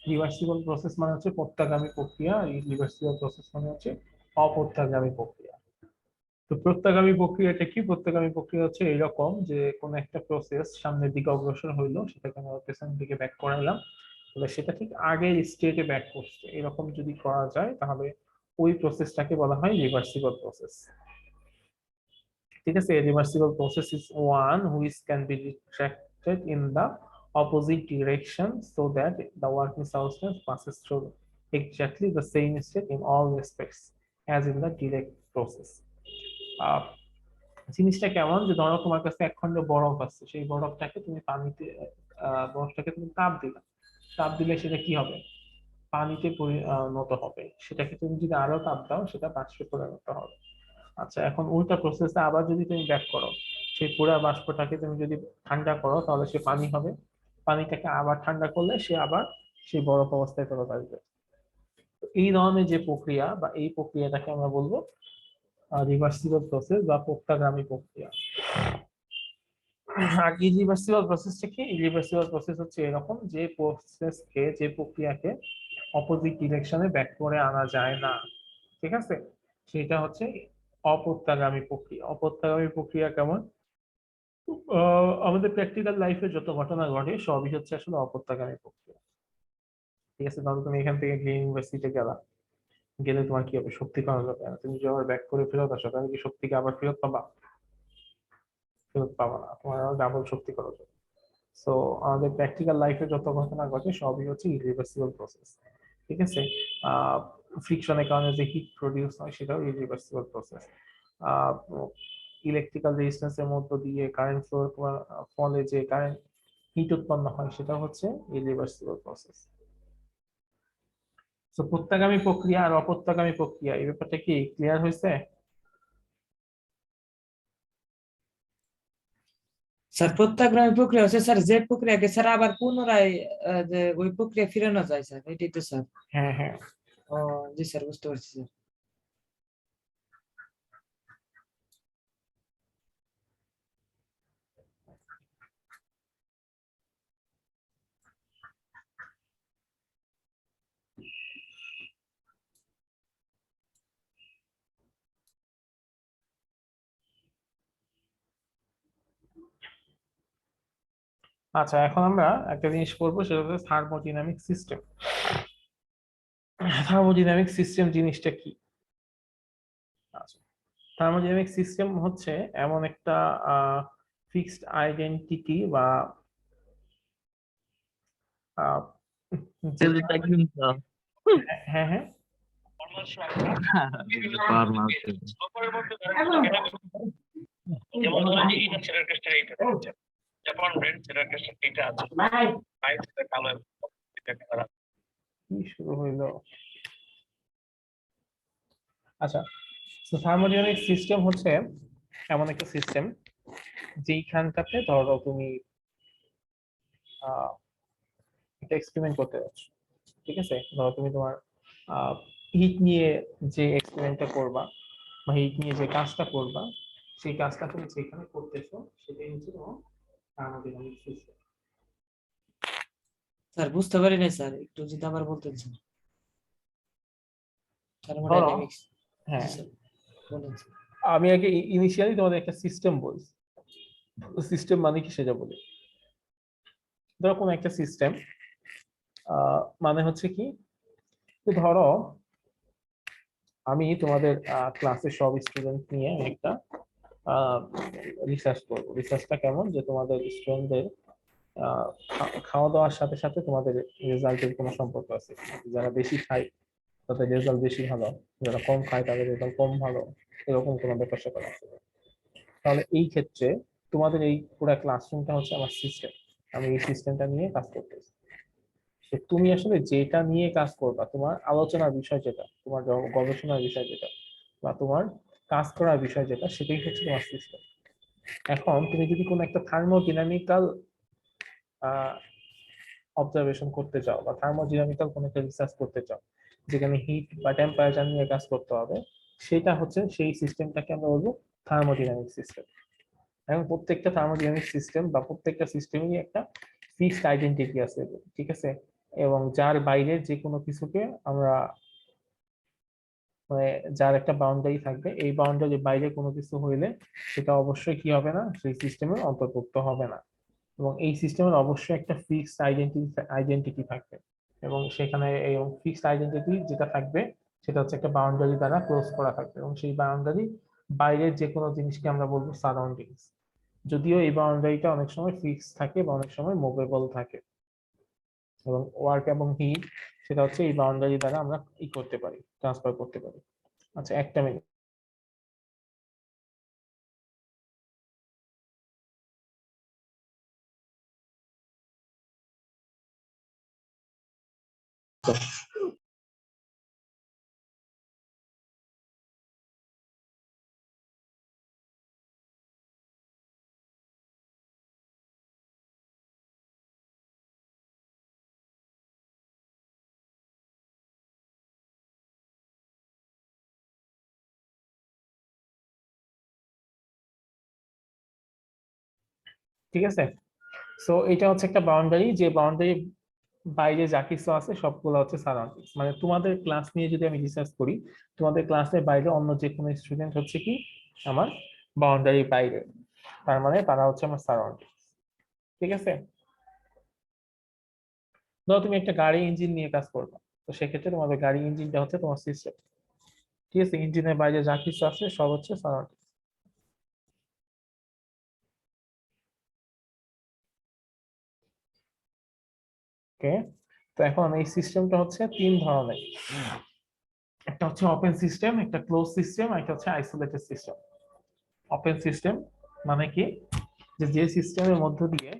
রিভার্সিবল প্রসেস মানে হচ্ছে প্রত্যাগামী প্রক্রিয়া, আর ইরিভার্সিবল প্রসেস মানে হচ্ছে অপ্রত্যাগামী প্রক্রিয়া। তো প্রত্যাগামী প্রক্রিয়াটা কি? প্রত্যাগামী প্রক্রিয়া হচ্ছে এরকম যে কোন একটা প্রসেস সামনের দিকে অগ্রসর হইলো, সেটাকে আমরা পেছনের দিকে ব্যাক করালাম, তাহলে সেটা ঠিক আগের স্টেটে ব্যাক করছে। এরকম যদি করা যায় তাহলে ওই প্রসেসটাকে বলা হয় রিভার্সিবল প্রসেস। ঠিক আছে, reversible process is one which can be retracted in the opposite direction so that the working substance passes through exactly the same state in all respects as in the direct process. জিনিসটা কেমন, যে ধরো তোমার কাছে এক খন্ড বরফ আছে, সেই বরফটাকে তুমি পানিতে বরফটাকে তুমি তাপ দিলে, তাপ দিলে সেটা কি হবে? পানিতে পরিণত হবে। সেটাকে তুমি যদি আরো তাপ দাও সেটা বাষ্পে পরিণত হবে। আচ্ছা, এখন উল্টা প্রসেসে আবার যদি তুমি ব্যাক করো, সেই পুরা বাষ্পটাকে তুমি যদি ঠান্ডা করো তাহলে সে পানি হবে, পানিটাকে আবার ঠান্ডা করলে সে আবার সেই বরফ অবস্থায় ফেরত আসবে। এই ধরনের যে প্রক্রিয়া বা এই প্রক্রিয়াটাকে আমরা বলবো রিভার্সিবল প্রসেস বা প্রত্যাগামী প্রক্রিয়া। আর ইরিভার্সিবল প্রসেসটা কি? ইরিভার্সিবল প্রসেস হচ্ছে এরকম যে প্রসেসকে, যে প্রক্রিয়াকে অপোজিট ডিরেকশনে ব্যাক করে আনা যায় না। ঠিক আছে, সেটা হচ্ছে অপ্রত্যাগামী প্রক্রিয়া। অপ্রত্যাগামী প্রক্রিয়া কেমন? আমাদের প্র্যাকটিক্যাল লাইফে যত ঘটনা ঘটে সবই হচ্ছে আসলে অপ্রত্যাগামী প্রক্রিয়া। ঠিক আছে, ধরো তুমি এখান থেকে গ্রিন ইউনিভার্সিটিতে গেলা, গেলে তোমার কি হবে? শক্তি কম হবে। তুমি যখন ব্যাক করে ফেরত আসো তাহলে কি শক্তিকে আবার ফেরত পাবা? ফেরত পাবা না, তোমার ডাবল শক্তি খরচ হবে। সো আমাদের প্র্যাকটিক্যাল লাইফে যত ঘটনা ঘটে সবই হচ্ছে ইরিভার্সিবল প্রসেস। ঠিক আছে, ফ্রিকশনের কারণে যে হিট প্রডিউস হয় সেটাও ইরিভার্সিবল প্রসেস। ইলেকট্রিক্যাল রেজিস্ট্যান্সের মধ্য দিয়ে কারেন্ট ফ্লোর ফলে যে কারেন্ট হিট উৎপন্ন হয় সেটা হচ্ছে ইরিভার্সিবল প্রসেস। তো প্রত্যাগামী প্রক্রিয়া আর অপ্রত্যাগামী প্রক্রিয়া, এই ব্যাপারটা কি ক্লিয়ার হয়েছে? স্যার প্রত্যাগ্রহ প্রক্রিয়া হচ্ছে স্যার যে প্রক্রিয়াকে স্যার আবার পুনরায় যে ওই প্রক্রিয়া ফিরানো যায় স্যার, এটাই তো স্যার। হ্যাঁ হ্যাঁ, ও জি স্যার, বুঝতে পারছি স্যার। আচ্ছা এখন আমরা একটা জিনিস করবো, সেটা হচ্ছে থার্মোডাইনামিক সিস্টেম। থার্মোডাইনামিক সিস্টেম জিনিসটা কি? আচ্ছা, থার্মোডাইনামিক সিস্টেম হচ্ছে এমন একটা ফিক্সড আইডেন্টিটি বা আহ, হ্যাঁ হ্যাঁ, যেমন ধরেন যে এটা ছেলের কাছে এইটা আছে, জাপান ব্র্যান্ড ছেলের কাছে এইটা আছে, সাইজটা কালো এবং এটা খারাপ। কি শুরু হইলো? আচ্ছা, তো থার্মোডাইনামিক সিস্টেম হচ্ছে এমন একটা সিস্টেম যেইখানটাতে ধরো তুমি একটা এক্সপেরিমেন্ট করতে যাচ্ছ। ঠিক আছে, ধরো তুমি তোমার হিট নিয়ে যে এক্সপেরিমেন্টটা করবা বা হিট নিয়ে যে কাজটা করবা, সেই কাজটা তুমি যেখানে করতেছো সেটাই হচ্ছে তোমার থার্মোডাইনামিক সিস্টেম। স্যার বুঝতে পারি নাই স্যার, একটু যদি আবার বলতেন স্যার। থার্মোডাইনামিক্স। হ্যাঁ, বলেন স্যার। আমি আগে ইনিশিয়ালি তোমাদের একটা সিস্টেম বলছি। সিস্টেম মানে কি সেটা বলি। ধরো কোন একটা সিস্টেম মানে হচ্ছে কি, ধরো আমি তোমাদের ক্লাসের সব স্টুডেন্ট নিয়ে একটা রিসার্চ করবো। রিসার্চটা কেমন, যে তোমাদের স্টুডেন্টদের খাওয়া দাওয়ার সাথে সাথে তোমাদের রেজাল্টের কোনো সম্পর্ক আছে। যারা বেশি খায় তাদের রেজাল্ট বেশি ভালো, যারা কম খায় তাদের রেজাল্ট কম ভালো, এরকম কোনো ব্যাপার স্যাপার আছে। তাহলে এই ক্ষেত্রে তোমাদের এই পুরো ক্লাসরুমটা হচ্ছে আমার সিস্টেম। আমি এই সিস্টেমটা নিয়ে কাজ করতেছি। তো তুমি আসলে যেটা নিয়ে কাজ করবা, তোমার আলোচনার বিষয় যেটা, তোমার গবেষণার বিষয় যেটা, বা তোমার কাজ করার বিষয় যেটা, সেটাই হচ্ছে তোমার সিস্টেম। এখন তুমি যদি কোনো একটা থার্মোডাইনামিক্যাল অবজারভেশন করতে চাও বা থার্মোডাইনামিক্যাল কোনো একটা রিসার্চ করতে চাও যেখানে হিট বা টেম্পারেচার নিয়ে কাজ করতে হবে, সেটা হচ্ছে সেই সিস্টেমটাকে আমরা বলবো থার্মোডাইনামিক সিস্টেম। এখন প্রত্যেকটা থার্মোডাইনামিক সিস্টেম বা প্রত্যেকটা সিস্টেমেরই একটা ফিক্সড আইডেন্টিটি আছে। ঠিক আছে, এবং যার বাইরে যে কোনো কিছুকে আমরা মানে যার একটা বাউন্ডারি থাকবে, এই বাউন্ডারির বাইরে কোনো কিছু হইলে সেটা অবশ্যই কি হবে না, সেই সিস্টেমের অন্তর্ভুক্ত হবে না। এবং এই সিস্টেমের অবশ্যই একটা ফিক্সড আইডেন্টিটি থাকবে, এবং সেখানে এই ফিক্সড আইডেন্টিটি যেটা থাকবে সেটা হচ্ছে একটা বাউন্ডারি দ্বারা ক্লোজ করা থাকবে, এবং সেই বাউন্ডারি বাইরের যে কোনো জিনিসকে আমরা বলবো সারাউন্ডিংস। যদিও এই বাউন্ডারিটা অনেক সময় ফিক্সড থাকে বা অনেক সময় মুভেবল থাকে, এবং ওয়ার্ক এবং হিট সেটা হচ্ছে এই বাউন্ডারি দ্বারা আমরা করতে পারি, ট্রান্সফার করতে পারি। আচ্ছা, একটা মিনিট। ঠিক আছে, সো এটা হচ্ছে একটা বাউন্ডারি, যে বাউন্ডারি বাইরে যা কিছু আছে সবগুলো হচ্ছে সারাউন্ডিংস। মানে তোমাদের ক্লাস নিয়ে যদি আমি রিসার্চ করি, তোমাদের ক্লাসের বাইরে অন্য যে কোনো স্টুডেন্ট হচ্ছে কি আমার বাউন্ডারি বাইরে, তার মানে তারা হচ্ছে আমার সারাউন্ডিংস। ঠিক আছে, ধরো তুমি একটা গাড়ি ইঞ্জিন নিয়ে কাজ করবে, তো সেক্ষেত্রে তোমাদের গাড়ি ইঞ্জিনটা হচ্ছে তোমার সিস্টেম। ঠিক আছে, ইঞ্জিনের বাইরে যা কিছু আছে সব হচ্ছে সারাউন্ডিংস। ওকে, তো এখন এই সিস্টেমটা হচ্ছে তিন ধরনের, একটা হচ্ছে ওপেন সিস্টেম, একটা ক্লোজ সিস্টেম, আর একটা হচ্ছে আইসোলেটেড সিস্টেম। ওপেন সিস্টেম মানে কি, যে সিস্টেমের মধ্য দিয়ে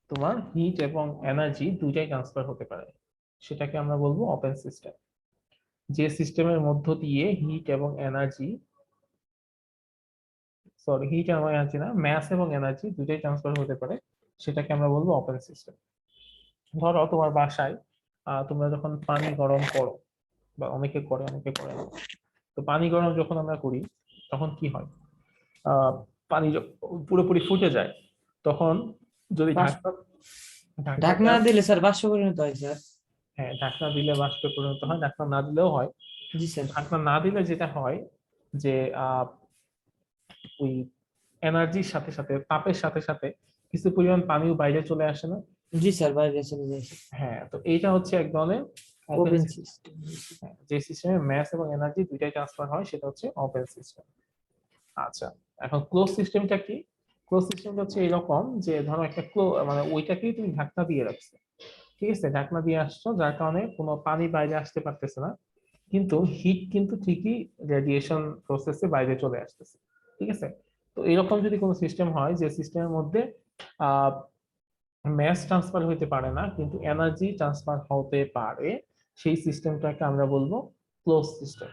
তোমার হিট এবং এনার্জি দুইটাই ট্রান্সফার হতে পারে, সেটাকে আমরা বলবো ওপেন সিস্টেম। যে সিস্টেমের মধ্য দিয়ে হিট এবং এনার্জি, হিট এবং এনার্জি না, ম্যাস এবং এনার্জি দুইটাই ট্রান্সফার হতে পারে, সেটাকে আমরা বলবো ওপেন সিস্টেম। ধরো তোমার বাসায় তোমরা যখন পানি গরম করো, বা অনেকে করে অনেকে করে না, তো পানি গরম যখন আমরা করি তখন কি হয়, পানি পুরোপুরি ফুটে যায়, তখন যদি ঢাকনা ঢাকনা ঢাকনাটা দিলে স্যার বাষ্প পরিণত হয় স্যার। হ্যাঁ, ঢাকনা দিলে বাষ্পে পরিণত হয়, ঢাকনা না দিলেও হয়। জি স্যার। ঢাকনা না দিলে যেটা হয় যে ওই এনার্জির সাথে সাথে, তাপের সাথে সাথে কিছু পরিমাণ পানিও বাইরে চলে আসে না। জি স্যার, বাইরে চলে যায়। হ্যাঁ, তো এইটা হচ্ছে এক ধরনের ওপেন ওপেন সিস্টেম। সিস্টেম। যে সিস্টেমে ম্যাস এবং এনার্জি দুইটাই ট্রান্সফার হয় সেটা হচ্ছে ওপেন সিস্টেম। আচ্ছা, এখন ক্লোজ সিস্টেমটা কি? ক্লোজ সিস্টেমটা হচ্ছে এরকম যে ধরো একটা মানে ওইটাকেই তুমি ঢাকনা দিয়ে রাখছো, ঠিক আছে, ঢাকনা দিয়ে আসছো, যার কারণে কোনো পানি বাইরে আসতে পারতেছে না, কিন্তু হিট কিন্তু ঠিকই রেডিয়েশন প্রসেসে বাইরে চলে আসতেছে। ঠিক আছে, তো এরকম যদি কোনো সিস্টেম হয় যে সিস্টেমের মধ্যে ম্যাস ট্রান্সফার হতে পারে না কিন্তু এনার্জি ট্রান্সফার হতে পারে, সেই সিস্টেমটাকে আমরা বলবো ক্লোজ সিস্টেম।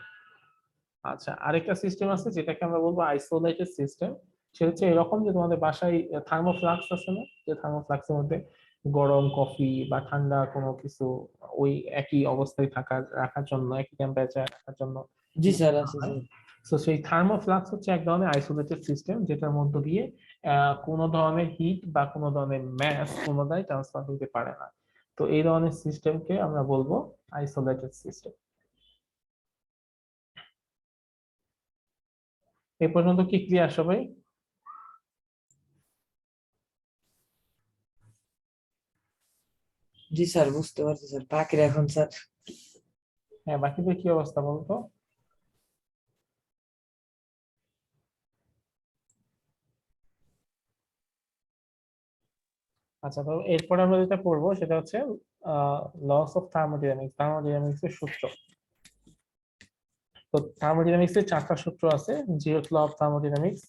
আচ্ছা, আরেকটা সিস্টেম আছে যেটাকে আমরা বলবো আইসোলেটেড সিস্টেম। সেটা হচ্ছে এরকম যে তোমাদের বাসায় থার্মোফ্লাক্স আছে না, যে থার্মোফ্লাক্সের মধ্যে গরম কফি বা ঠান্ডা কোনো কিছু ওই একই অবস্থায় রাখার জন্য, একই টেম্পারেচার রাখার জন্য জি use স্যার, করা আছে হয়। স্যার। তো সেই থার্মোফ্লাক্স হচ্ছে এক ধরনের আইসোলেটেড সিস্টেম, যেটার মধ্য দিয়ে কোনো ধরনের হিট বা কোনো ধরনের ম্যাস কোনোটাই ট্রান্সফার হতে পারে না। তো এই ধরনের সিস্টেমকে আমরা বলবো আইসোলেটেড সিস্টেম। এই পর্যন্ত কি ক্লিয়ার সবাই? জি স্যার, বুঝতে পারছি স্যার। বাকিরা এখন স্যার। হ্যাঁ, বাকিদের কি অবস্থা বলতো? আচ্ছা, তো এরপর আমরা যেটা পড়বো সেটা হচ্ছে লস অফ থার্মোডাইনামিক্স, থার্মোডাইনামিক্স এর সূত্র। তো থার্মোডাইনামিক্স এর চারটা সূত্র আছে: zeroth law of thermodynamics,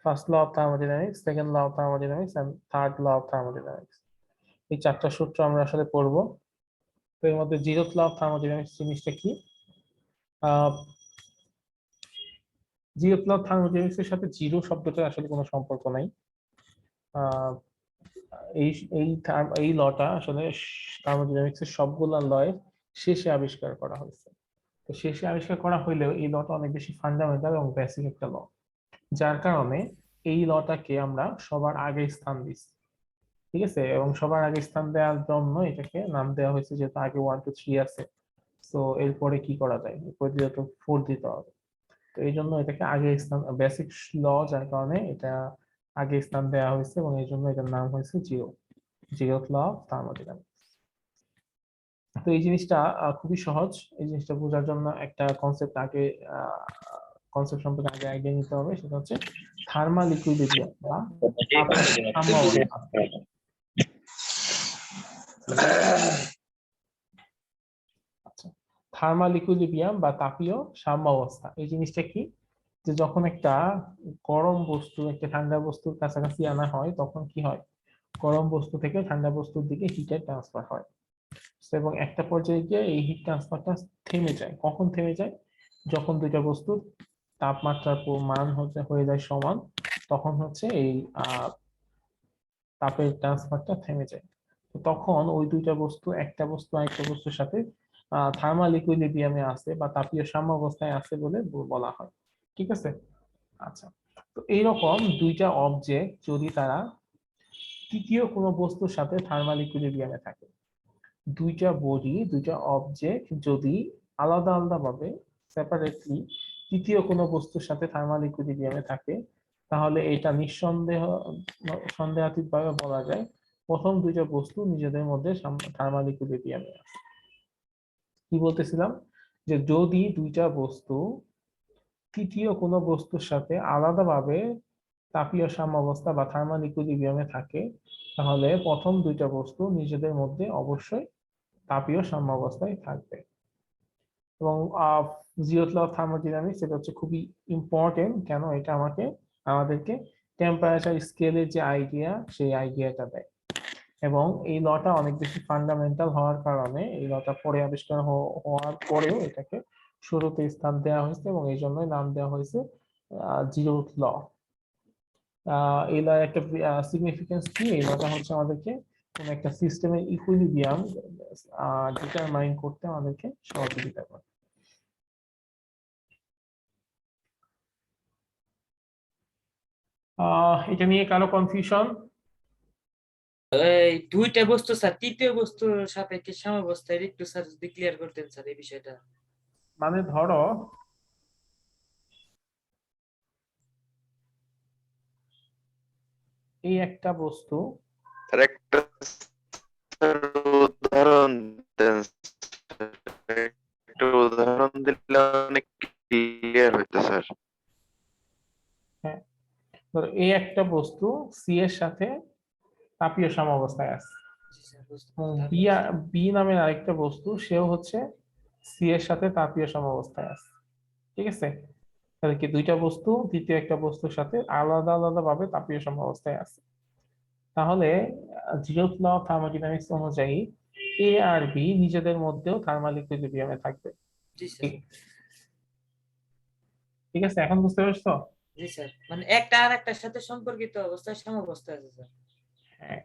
first law of thermodynamics, second law of thermodynamics and third law of thermodynamics. এই চারটা সূত্র আমরা আসলে পড়বো। তো এর মধ্যে জিরোথ ল অফ থার্মোডাইনামিক্স জিনিসটা কি? জিরোথ ল অফ থার্মোডাইনামিক্স এর সাথে জিরো শব্দটার আসলে কোনো সম্পর্ক নাই। আহ, এই এই এই লটা আসলে থার্মোডাইনামিক্স এর সবগুলা লয়ের শেষে আবিষ্কার করা হয়েছে। তো শেষে আবিষ্কার করা হইলেও এই লটা অনেক বেশি ফান্ডামেন্টাল এবং বেসিক একটা ল, যার কারণে এই লটাকে আমরা সবার আগে স্থান দিচ্ছি। ঠিক আছে, এবং সবার আগে স্থান দেওয়ার জন্য এটাকে নাম দেওয়া হয়েছে, যেহেতু আগে 1 2 3 আছে, সো এরপরে কি করা যায়, এরপরে দিয়ে তো 4 দিতে হবে। তো এই জন্য এটাকে আগে স্থান, বেসিক ল যার কারণে এটা আগে স্থান দেওয়া হয়েছে এবং এই জন্য এটার নাম হয়েছে জিরোথ ল অফ থার্মোডাইনামিক্স। তো এই জিনিসটা খুবই সহজ। এই জিনিসটা বোঝার জন্য একটা কনসেপ্ট আগে কনসেপ্ট সম্পর্কে আগে আইডিয়া নিতে হবে, সেটা হচ্ছে থার্মাল ইকুইলিব্রিয়াম বা তাপীয় সাম্য অবস্থা। আচ্ছা, থার্মাল ইকুইলিব্রিয়াম বা তাপীয় সাম্য অবস্থা এই জিনিসটা কি, যে যখন একটা গরম বস্তু একটা ঠান্ডা বস্তুর কাছাকাছি আনা হয় তখন কি হয়, গরম বস্তু থেকে ঠান্ডা বস্তুর দিকে হিটের ট্রান্সফার হয়। এবং একটা পর্যায়ে গিয়ে এই হিট ট্রান্সফারটা থেমে যায়। কখন থেমে যায়, যখন দুইটা বস্তুর তাপমাত্রার মান হয়ে যায় সমান, তখন হচ্ছে এই তাপের ট্রান্সফারটা থেমে যায়। তো তখন ওই দুইটা বস্তু, একটা বস্তু আরেকটা বস্তুর সাথে থার্মাল ইকুইলিব্রিয়ামে আছে বা তাপীয় সাম্য অবস্থায় আছে বলে বলা হয়। ঠিক আছে। আচ্ছা, তো এইরকম দুইটা অবজেক্ট যদি তারা তৃতীয় কোনো বস্তুর সাথে থার্মাল ইকুইলিব্রিয়ামে থাকে, দুইটা বডি, দুইটা অবজেক্ট যদি আলাদা আলাদা ভাবে সেপারেটলি তৃতীয় কোনো বস্তুর সাথে থার্মাল ইকুইলিব্রিয়ামে থাকে, তাহলে এটা সন্দেহাতীতভাবে বলা যায় প্রথম দুইটা বস্তু নিজেদের মধ্যে থার্মাল ইকুইলিব্রিয়ামে আছে। কি বলতেছিলাম, যে যদি দুইটা বস্তু তৃতীয় কোনো বস্তুর সাথে আলাদাভাবে তাপীয় সাম্যাবস্থা বা থার্মাল ইকুইলিব্রিয়ামে থাকে, তাহলে প্রথম দুইটা বস্তু নিজেদের মধ্যে অবশ্যই তাপীয় সাম্যাবস্থায় থাকবে। এবং জিরোথ ল অফ থার্মোডাইনামিক্স এটা হচ্ছে খুবই ইম্পর্টেন্ট। কেন, এটা আমাদেরকে টেম্পারেচার স্কেলের যে আইডিয়া, সেই আইডিয়াটা দেয়। এবং এই লটা অনেক বেশি ফান্ডামেন্টাল হওয়ার কারণে, এই লটা পরে আবিষ্কার হওয়ার পরেও এটাকে শুরুতে স্থান দেওয়া হয়েছে এবং এই জন্যই নাম দেওয়া হয়েছে জিরোথ ল। এই ল একটা সিগনিফিকেন্স কি, এই লটা হচ্ছে আমাদেরকে কোন একটা সিস্টেমের ইকুইলিব্রিয়াম ডিটারমাইন করতে আমাদেরকে সহযোগিতা করে। এটা নিয়ে কারো কনফিউশন? এই দুইটা বস্তু স্যার তৃতীয় বস্তুর সাপেক্ষে সাম্যাবস্থায় একটু স্যার যদি ক্লিয়ার করতেন স্যার এই বিষয়টা। মানে ধরো এই একটা বস্তু, একটা উদাহরণ দেন, একটা উদাহরণ দিলে অনেক ক্লিয়ার হইতো স্যার। হ্যাঁ, ধরো এই একটা বস্তু সি এর সাথে তাপীয় সাম্যাবস্থায় আছে, জি স্যার, বুঝতে এবং পারছি। বি নামের আরেকটা বস্তু, সেও হচ্ছে সি এর সাথে তাপীয় সাম্যাবস্থায় আছে। ঠিক আছে, তাহলে কি দুইটা বস্তু দ্বিতীয় একটা বস্তুর সাথে আলাদা আলাদা ভাবে তাপীয় সাম্যাবস্থায় আছে। তাহলে জিরোথ ল অফ থার্মোডাইনামিক্স অনুযায়ী এ আর বি নিজেদের মধ্যেও থার্মাল ইকুইলিব্রিয়ামে থাকবে। জি স্যার। ঠিক আছে, এখন বুঝতে পারছো? জি স্যার, মানে একটা আর একটার সাথে সম্পর্কিত অবস্থায় সাম্যাবস্থায় আছে স্যার। হ্যাঁ,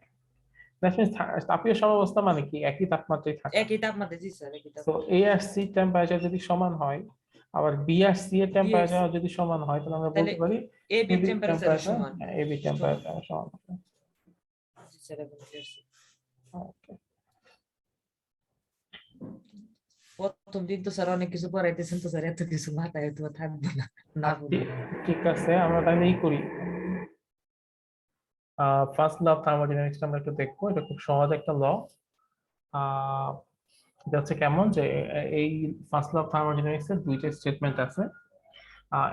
তাপীয় সাম্যাবস্থা মানে কি, একই তাপমাত্রায় থাকা। একই তাপমাত্রা, জি স্যার, একই তো তাপমাত্রা। এ আর সি টেম্পারেচার যদি সমান হয়, আবার বি আর সি এর টেম্পারেচার যদি সমান হয়, তাহলে আমরা তাহলে বলতে পারি A B AB temperature temperature, সমান। এবি টেম্পারেচার সমান হবে। জি স্যার, এখন বুঝছি। ওকে, প্রথম দিন তো স্যার অনেক কিছু পড়াইতেছেন, তো স্যার এত কিছু মাথায় তো থাকবে না, না বুঝলে। ঠিক আছে, আমরা তাহলে এই করি। ফার্স্ট ল অফ থার্মোডাইনামিক্স আমরা একটু দেখবো। এটা খুব সহজ একটা ল। এটা হচ্ছে কেমন, যে এই ফার্স্ট ল অফ থার্মোডাইনামিক্স এর দুইটা স্টেটমেন্ট আছে।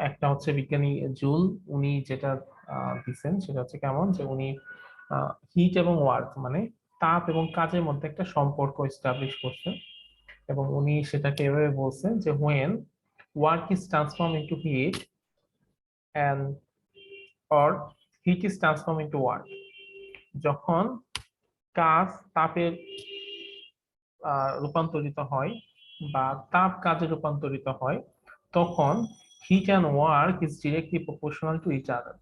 একটা হচ্ছে বিজ্ঞানী জুল, উনি যেটা দিচ্ছেন সেটা হচ্ছে কেমন, যে উনি হিট এবং ওয়ার্ক মানে তাপ এবং কাজের মধ্যে একটা সম্পর্ক এস্টাবলিশ করছেন। এবং উনি সেটাকে এভাবে বলছেন যে when work is transformed into heat and or heat is transformed into work, যখন কাজ তাপের রূপান্তরিত হয় বা তাপ কাজে রূপান্তরিত হয়, তখন heat and work is directly proportional to each other।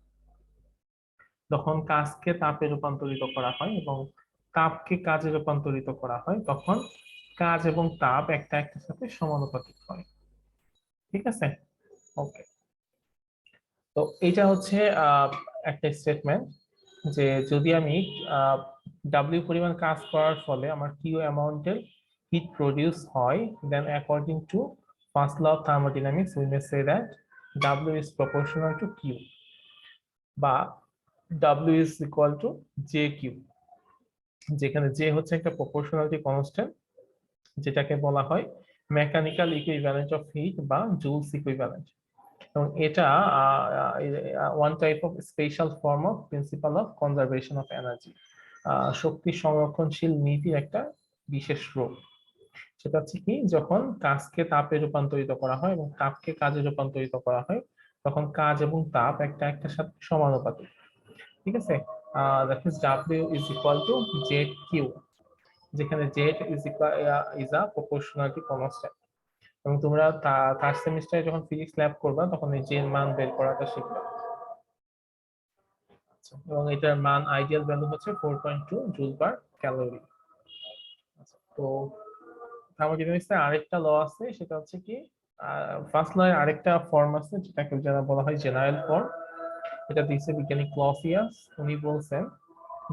যখন কাজকে তাপে রূপান্তরিত করা হয় এবং তাপকে কাজে রূপান্তরিত করা হয়, তখন কাজ এবং তাপ একটা একটার সাথে সমানুপাতিক হয়। ঠিক আছে, ওকে। তো এটা হচ্ছে একটা স্টেটমেন্ট, যে যদি আমি ডাব্লিউ পরিমাণ কাজ করার ফলে আমার কিউ অ্যামাউন্টের heat produced হয়, then according to first law of thermodynamics we may say that W is proportional to Q, বা W is equal to JQ, যেখানে J হচ্ছে একটা প্রপোর্শনালিটি কনস্ট্যান্ট, যেটাকে বলা হয় মেকানিক্যাল ইকুইভ্যালেন্ট অফ হিট বা জুলস ইকুইভ্যালেন্ট, এবং এটা one type of special form of principle of conservation of energy, শক্তি সংরক্ষণশীল নীতির একটা বিশেষ রূপ। সেটা হচ্ছে কি, যখন কাজকে তাপে রূপান্তরিত করা হয় এবং তাপকে কাজে রূপান্তরিত করা হয়, তখন কাজ এবং তাপ একটা একটার সাথে সমানুপাতিক। ঠিক আছে, that means W is equal to ZQ, যেখানে Z is a proportionality constant। এবং তোমরা থার্ড সেমিস্টারে যখন ফিজিক্স ল্যাব করবা তখন এই যে মান বের করাটা শিখবে। এবং এটার মান আইডিয়াল ভ্যালু হচ্ছে 4.2 জুল পার ক্যালোরি। তো থার্মোডাইনামিক্সের আরেকটা ল আছে, সেটা হচ্ছে কি ফার্স্ট ল এর আরেকটা ফর্ম আছে যেটাকে যারা বলা হয় জেনারেল ফর্ম। এটা দিয়েছে বিজ্ঞানী ক্লসিয়াস। উনি বলছেন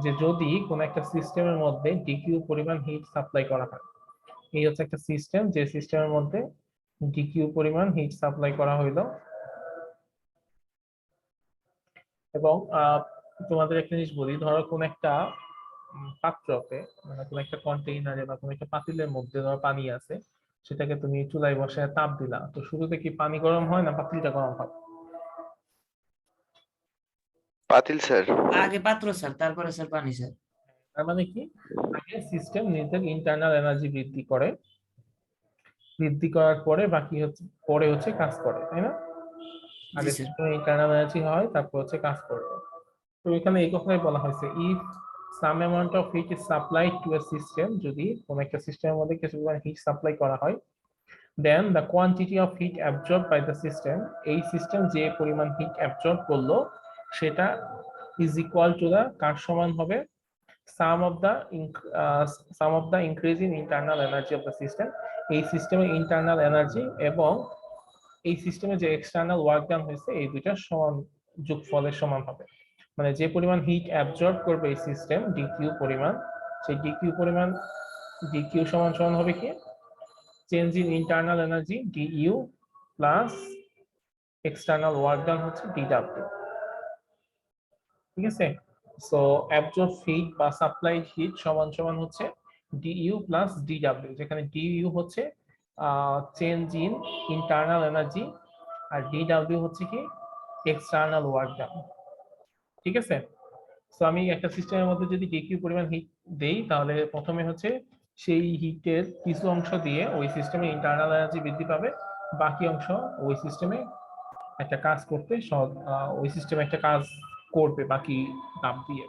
যে যদি কোনো একটা সিস্টেমের মধ্যে ডিকিউ পরিমাণ হিট সাপ্লাই করা হয়, এই হচ্ছে একটা সিস্টেম, যে সিস্টেমের মধ্যে ডিকিউ পরিমাণ হিট সাপ্লাই করা হইলো, এবং তোমাদের একটা জিনিস বলি, ধরো কোন একটা পাত্রতে, মানে কোন একটা কন্টেইনারে বা কোন একটা পাতিলের মধ্যে ধরো পানি আছে, সেটাকে তুমি চুলায় বসায় তাপ দিলা, তো শুরুতে কি পানি গরম হয় না পাতিলটা গরম হয়? পাতিল স্যার। আগে পাত্র স্যার, তারপরে স্যার পানি স্যার। তার মানে কি, আগে সিস্টেম নিজের ইন্টারনাল এনার্জি বৃদ্ধি করে, বৃদ্ধি করার পরে বাকি হচ্ছে পরে হচ্ছে কাজ করে, তাই না? আগে স্যার। সিস্টেমে ইন্টারনাল এনার্জি হয়, তারপর হচ্ছে কাজ করবে। তো এখানে এই কথাই বলা হয়েছে, if some amount of heat is supplied to a system, যদি কোন একটা সিস্টেমের মধ্যে কিছু পরিমাণ হিট সাপ্লাই করা হয়, then the quantity of heat absorb by the system, এই সিস্টেম যে পরিমাণ হিট অ্যাবজর্ব করলো সেটা ইজ ইকুয়াল টু দা, কার সমান হবে, sum of the increase in internal energy of the system, এই সিস্টেমের ইন্টারনাল এনার্জি এবং এই সিস্টেমে যে এক্সটার্নাল ওয়ার্ক ডান হয়েছে, এই দুইটার সমান যোগফলের সমান হবে। মানে যে পরিমাণ হিট অ্যাবজর্ব করবে এই সিস্টেম ডিকিউ পরিমাণ, সেই ডিকিউ সমান সমান হবে কি, change in internal energy dU plus external work done হচ্ছে ডিডব্লিউ। ঠিক আছে, সো অ্যাবজর্ব হিট বা সাপ্লাইড হিট সমান সমান হচ্ছে ডিইউ প্লাস ডিডব্লিউ, যেখানে ডিইউ হচ্ছে চেঞ্জ ইন ইন্টারনাল এনার্জি আর ডিডব্লিউ হচ্ছে কি এক্সটার্নাল ওয়ার্ক ডান। ঠিক আছে, সো আমি একটা সিস্টেমের মধ্যে যদি ডিকিউ পরিমাণ হিট দেই, তাহলে প্রথমে হচ্ছে সেই হিটের কিছু অংশ দিয়ে ওই সিস্টেমে ইন্টারনাল এনার্জি বৃদ্ধি পাবে, বাকি অংশ ওই সিস্টেমে একটা কাজ করতে ওই সিস্টেমে একটা কাজ করবে বাকি তাপ দিয়ে।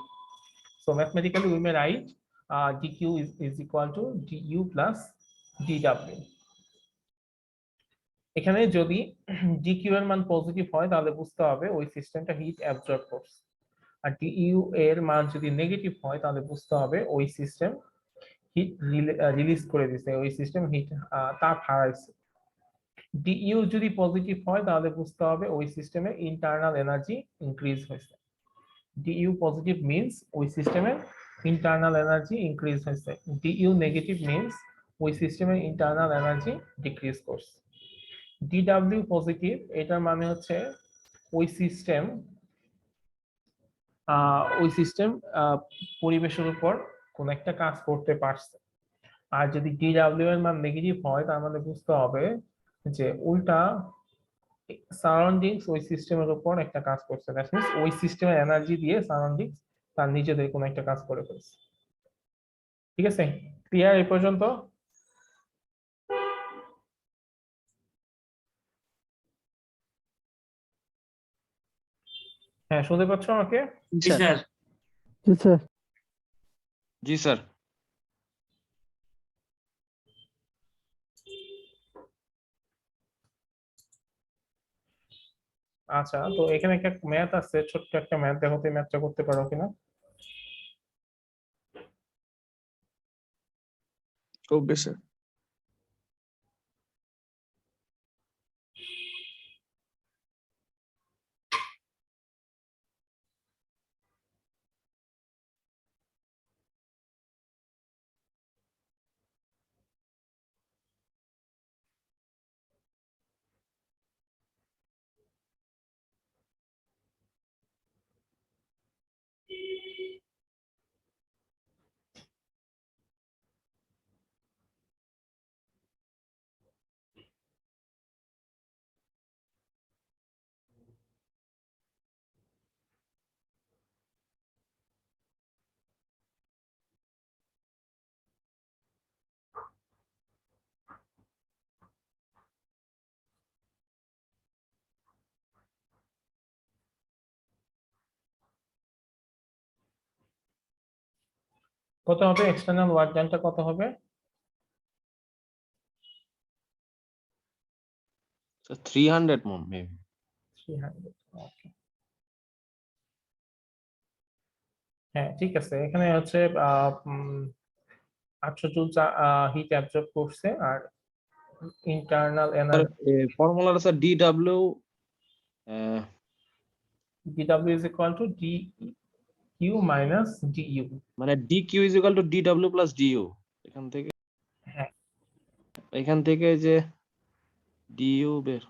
So mathematically we may right DQ is equal two DU plus DW. এখানে যদি ডিকিউ এর মান পজিটিভ হয় তাহলে বুঝতে হবে ওই সিস্টেমটা হিট অ্যাবজর্ব করছে, আর ডিইউ এর মান যদি নেগেটিভ হয় তাহলে বুঝতে হবে ওই সিস্টেম হিট রিলিজ করে দিছে, ওই সিস্টেম হিট তাপ হারাইছে। ডিইউ যদি পজিটিভ হয় তাহলে বুঝতে হবে ওই সিস্টেমে ইন্টারনাল এনার্জি ইনক্রিজ হয়েছে। ডিইউ পজিটিভ মিন্স ওই সিস্টেমের ইন্টারনাল এনার্জি ইনক্রিজ হয়েছে, ডিইউ নেগেটিভ মিন্স ওই সিস্টেমের ইন্টারনাল এনার্জি ডিক্রিজ করছে। ডিডব্লিউ পজিটিভ, এটার মানে হচ্ছে ওই সিস্টেম পরিবেশের উপর কোন একটা কাজ করতে পারছে। আর যদি ডিডব্লিউ এর মান নেগেটিভ হয় তার মানে বুঝতে হবে যে উল্টা সারাউন্ডিংস ওই সিস্টেমের উপর একটা কাজ করছে, দ্যাট মিন্স ওই সিস্টেমের এনার্জি দিয়ে সারাউন্ডিংস তার নিজেদের কোনো একটা কাজ করে ফেলছে। ঠিক আছে, ক্লিয়ার এই পর্যন্ত? হ্যাঁ, শুনতে পাচ্ছ আমাকে? জি স্যার। জি স্যার। আচ্ছা, তো এখানে একটা ম্যাথ আছে, ছোট্ট একটা ম্যাথ, দেখো তো ম্যাথটা করতে পারো কিনা। Okay sir. কত হবে এক্সটার্নাল ওয়ার্ক ডানটা কত হবে? 300 mom maybe. 300 ওকে। হ্যাঁ ঠিক আছে, এখানে হচ্ছে 800 জুল হিট অ্যাবজর্ব করছে আর ইন্টারনাল এনার্জি ফর্মুলা আছে DW DW is equal to DQ minus DU। মানে DQ is equal to DW plus DU। হ্যাঁ এখান থেকে যে DU বের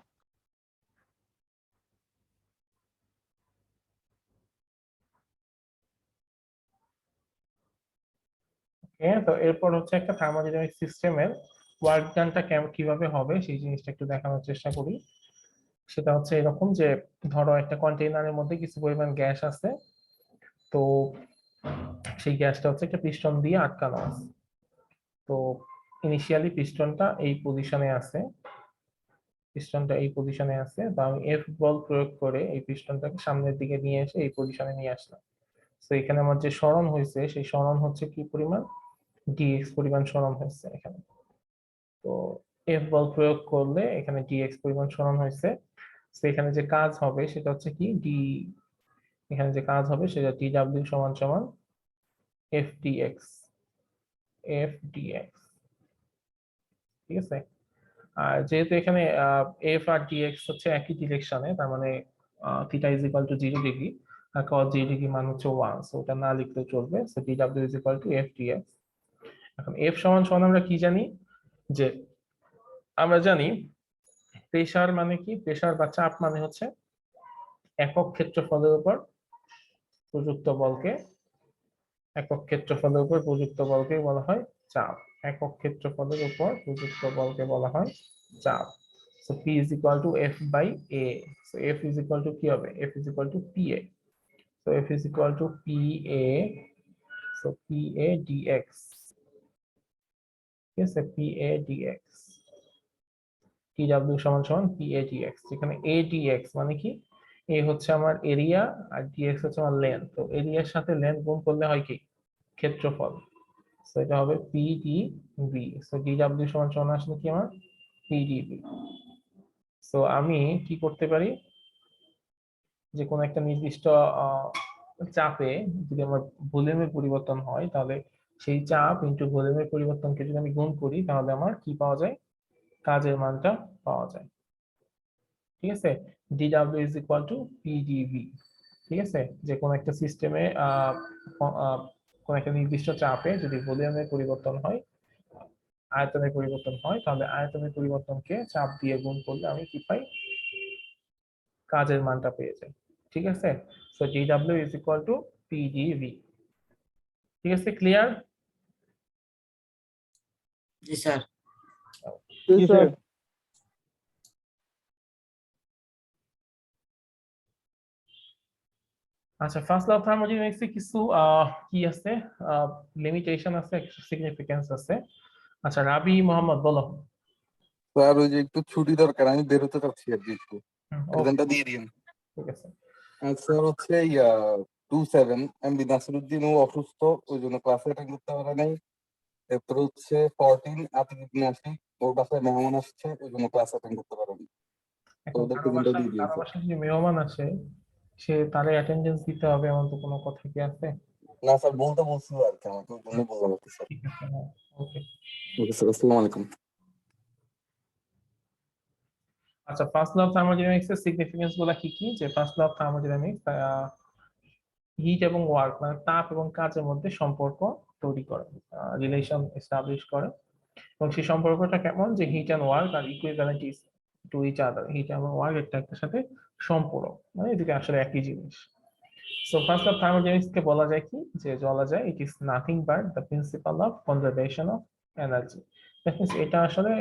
তো এরপর হচ্ছে একটা থার্মোডাইনামিক সিস্টেমের ওয়ার্ক ডানটা কিভাবে হবে সেই জিনিসটা একটু দেখানোর চেষ্টা করি। সেটা হচ্ছে এরকম যে ধরো একটা কন্টেইনারের মধ্যে কিছু পরিমাণ গ্যাস আছে, তো সেই গ্যাসটা হচ্ছে একটা পিস্টন দিয়ে আটকানো আছে। তো ইনিশিয়ালি পিস্টনটা এই পজিশনে আছে, তো আমি এফ বল প্রয়োগ করে এই পিস্টনটাকে সামনের দিকে নিয়ে এসে এই পজিশনে নিয়ে আসলাম। তো এখানে আমার যে সরণ হয়েছে সেই সরণ হচ্ছে কি পরিমাণ, ডিএক্স পরিমাণ সরণ হয়েছে এখানে। তো এফ বল প্রয়োগ করলে এখানে ডিএক্স পরিমাণ সরণ হয়েছে। তো এখানে যে কাজ হবে সেটা হচ্ছে কি এখানে যে কাজ হবে সেটা ডিডব্লিউ সমান সমান এফ ডিএক্স, ঠিক আছে। আর যেহেতু এখানে এফ আর ডিএক্স হচ্ছে একই ডিরেকশনে, তার মানে theta is equal to 0 degree আর cos 0 ডিগ্রি মান হচ্ছে 1, সো ওটা না লিখলেও চলবে। সো ডিডব্লিউ is equal to F dx. এখন এফ সমান সমান আমরা কি জানি, যে আমরা জানি প্রেসার মানে কি, প্রেসার বা চাপ মানে হচ্ছে একক ক্ষেত্রফলের উপর প্রযুক্ত বলকে, বলা হয় চাপ। একক ক্ষেত্রফলের উপর প্রযুক্ত বলকে বলা হয় চাপ। So P is equal to F by A. So F is equal to কি হবে? F is equal to PA. So F is equal to PA. So PA dx. Yes, PA dx. TW সমান সমান PA dx, যেখানে A dx মানে কি, A হচ্ছে আমার area আর dx হচ্ছে আমার লেন্থ। তো এরিয়ার সাথে লেন্থ গুণ করলে হয় কি, ক্ষেত্রফল। সো এটা হবে PdV। সো DW সমান সমান আসলে কি আমার PdV। সো আমি কি করতে পারি, যে কোনো একটা নির্দিষ্ট চাপে যদি আমার ভলিউমের পরিবর্তন হয়, তাহলে সেই চাপ ইনটু ভলিউমের পরিবর্তনকে যদি আমি গুণ করি, তাহলে আমার কি পাওয়া যায়, কাজের মানটা পাওয়া যায়। ঠিক আছে, DW is equal to PdV। ঠিক আছে, যে কোনো একটা সিস্টেমে কোন একটা নির্দিষ্ট চাপে যদি ভলিউমের পরিবর্তন হয়, আয়তনের পরিবর্তন হয়, তাহলে আয়তনের পরিবর্তনকে চাপ দিয়ে গুণ করলে আমি কি পাই, কাজের মানটা পেয়ে যাই। ঠিক আছে, so DW is equal to PdV। ঠিক আছে, ক্লিয়ার? জি স্যার। আচ্ছা, ফার্স্ট ল অফ থার্মোডাইনামিক্সে কিছু কি আছে, লিমিটেশন আছে, সিগনিফিকেন্স আছে। আচ্ছা, রাবি মোহাম্মদ বলো। স্যার ওই যে একটু ছুটি দরকার, আমি বের হতে চাচ্ছি আর কি, একটু okay, প্রেজেন্টটা দিয়ে দিন। ঠিক আছে। স্যার হচ্ছে 27 এমডি নাসিরুদ্দিন, ও অসুস্থ, ওই জন্য ক্লাসে অ্যাটেন্ড করতে পারে নাই। এরপর হচ্ছে 14 আতিকুদ্দিন আশিক, ওর বাসায় মেহমান আসছে, ওই জন্য ক্লাস অ্যাটেন্ড করতে পারেনি। এখন ওদের কারো প্রেজেন্টটা দিয়ে দিন বাসায় স্যার। যদি মেহমান আসে, সে তার অ্যাটেন্ডেন্স দিতে হবে এমন তো কোনো কথা কি আছে? না স্যার, বলছিল আর কি, আমাকে ওই জন্য বললাম আর কি স্যার। ঠিক আছে, ওকে। ওকে স্যার, আসসালামু আলাইকুম। আচ্ছা, ফার্স্ট ল অফ থার্মোডাইনামিক্স এর সিগনিফিকেন্স গুলো কি কি, যে first law of thermodynamics heat এবং ওয়ার্ক মানে তাপ এবং কাজের মধ্যে সম্পর্ক তৈরি করে, রিলেশন এস্টাবলিশ করে। এবং সেই সম্পর্কটা কেমন, যে heat and work are equivalent to each other. Heat এবং ওয়ার্ক একটা একটার সাথে সম্পূরক, মানে এদিকে আসলে একই জিনিস। সো ফার্স্ট অফ থার্মোডাইনামিক্স কে বলা যায় কি, যে বলা যায় it is nothing but the principle of conservation of energy. That means এটা আসলে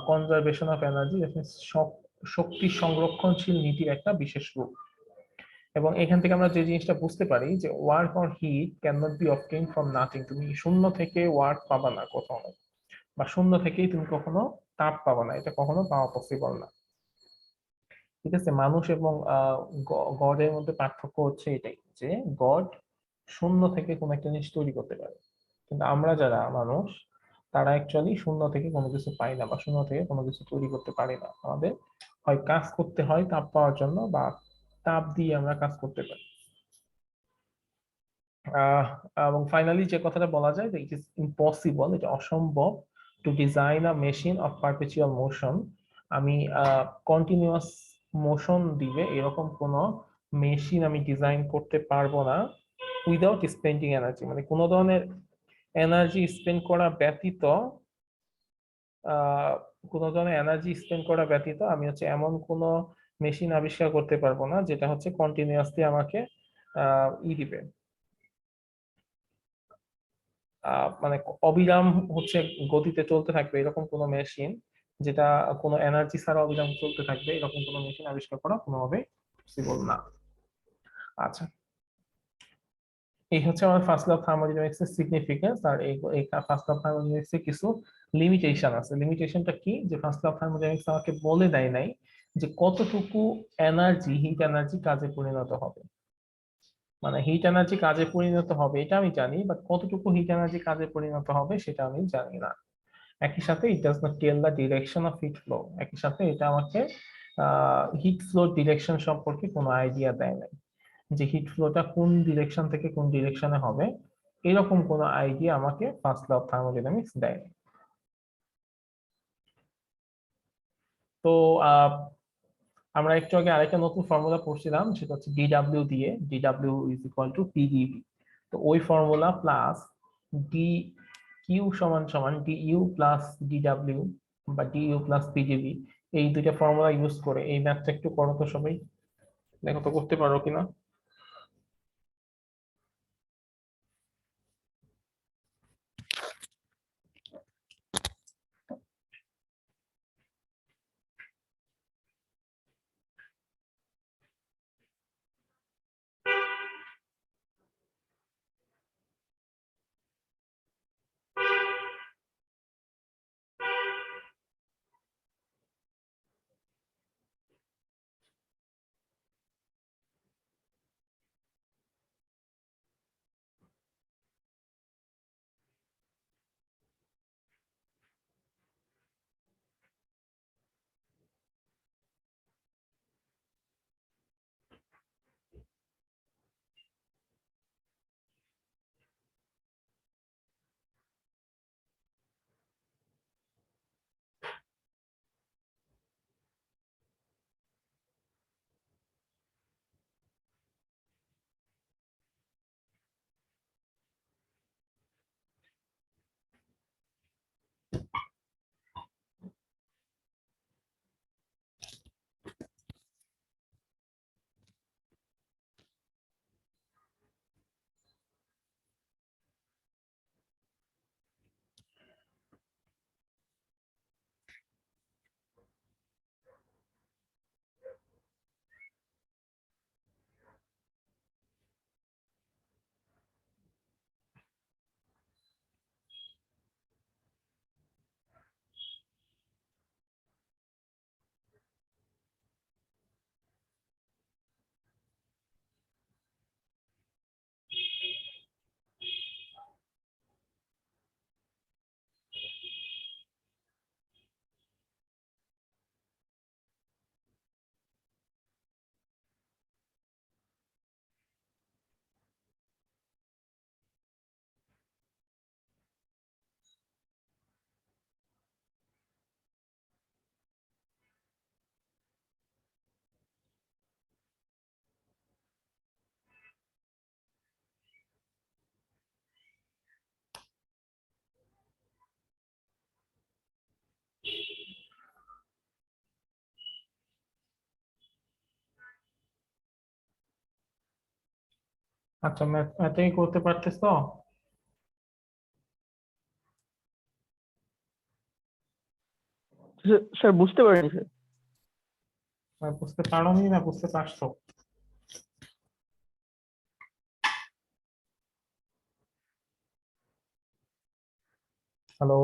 conservation of energy, that means শক্তি সংরক্ষণশীল নীতির একটা বিশেষ রূপ। এবং এখান থেকে আমরা যে জিনিসটা বুঝতে পারি, যে work or heat can not be obtained from nothing. তুমি শূন্য থেকে ওয়ার্ক পাবা না কখনো, বা শূন্য থেকেই তুমি কখনো তাপ পাবা না, এটা কখনো পাওয়া পসিবল না। ঠিক আছে, মানুষ এবং গডের মধ্যে পার্থক্য হচ্ছে এটাই, যে গড শূন্য থেকে কোনো একটা জিনিস তৈরি করতে পারে, কিন্তু আমরা যারা মানুষ তারা অ্যাকচুয়ালি শূন্য থেকে কোনো কিছু পাই না বা শূন্য থেকে কোনো কিছু তৈরি করতে পারি না। আমাদের হয় কাজ করতে হয় তাপ পাওয়ার জন্য, বা তাপ দিয়ে আমরা কাজ করতে পারি। এবং ফাইনালি যে কথাটা বলা যায় যে ইট ইজ ইম্পসিবল, এটা অসম্ভব, to design a machine of perpetual motion, আমি কন্টিনিউয়াস মোশন দিবে এরকম কোন মেশিন আমি ডিজাইন করতে পারবো না উইদাউট স্পেন্ডিং এনার্জি, মানে কোনো ধরনের এনার্জি স্পেন্ড করা ব্যতীত, কোনো ধরনের এনার্জি স্পেন্ড করা ব্যতীত আমি হচ্ছে এমন কোনো মেশিন আবিষ্কার করতে পারবো না যেটা হচ্ছে কন্টিনিউয়াসলি আমাকে দিবে, মানে অবিরাম হচ্ছে গতিতে চলতে থাকবে এরকম কোনো মেশিন, যেটা কোনো এনার্জি ছাড়া অবিরাম চলতে থাকবে এরকম কোনো মেশিন আবিষ্কার করা কোনোভাবে পসিবল না। আচ্ছা, এই হচ্ছে আমার ফার্স্ট ল অফ থার্মোডাইনামিক্স এর সিগনিফিকেন্স। আর এই ফার্স্ট ল অফ থার্মোডাইনামিক্স এর কিছু লিমিটেশন আছে। লিমিটেশনটা কি, যে ফার্স্ট ল অফ থার্মোডাইনামিক্স আমাকে বলে দেয় নাই যে কতটুকু এনার্জি, হিট এনার্জি কাজে পরিণত হবে। মানে হিট এনার্জি কাজে পরিণত হবে এটা আমি জানি, বাট কতটুকু হিট এনার্জি কাজে পরিণত হবে সেটা আমি জানি না। একই সাথে it does not tell the direction of heat flow, একই সাথে এটা আমাকে হিট ফ্লো ডিরেকশন সম্পর্কে কোনো আইডিয়া দেয় নাই, যে হিট ফ্লোটা কোন ডিরেকশন থেকে কোন ডিরেকশনে হবে এরকম কোনো আইডিয়া আমাকে ফার্স্ট ল অফ থার্মোডাইনামিক্স দেয়। তো আমরা একটু আগে আরেকটা নতুন ফর্মুলা পড়ছিলাম, সেটা হচ্ছে ডিডব্লিউ দিয়ে, DW is equal two PDV. তো ওই ফর্মুলা প্লাস ডি কিউ সমান সমান ডিইউ প্লাস ডিডব্লিউ বা ডিইউ প্লাস পিডিভি, এই দুইটা ফর্মুলা ইউজ করে এই ম্যাথটা একটু করো তো সবাই, দেখো তো করতে পারো কিনা। আচ্ছা, ম্যাথটাই করতে পারতেছ তো? স্যার বুঝতে পারিনি স্যার। বুঝতে পারোনি না বুঝতে পারছো? হ্যালো,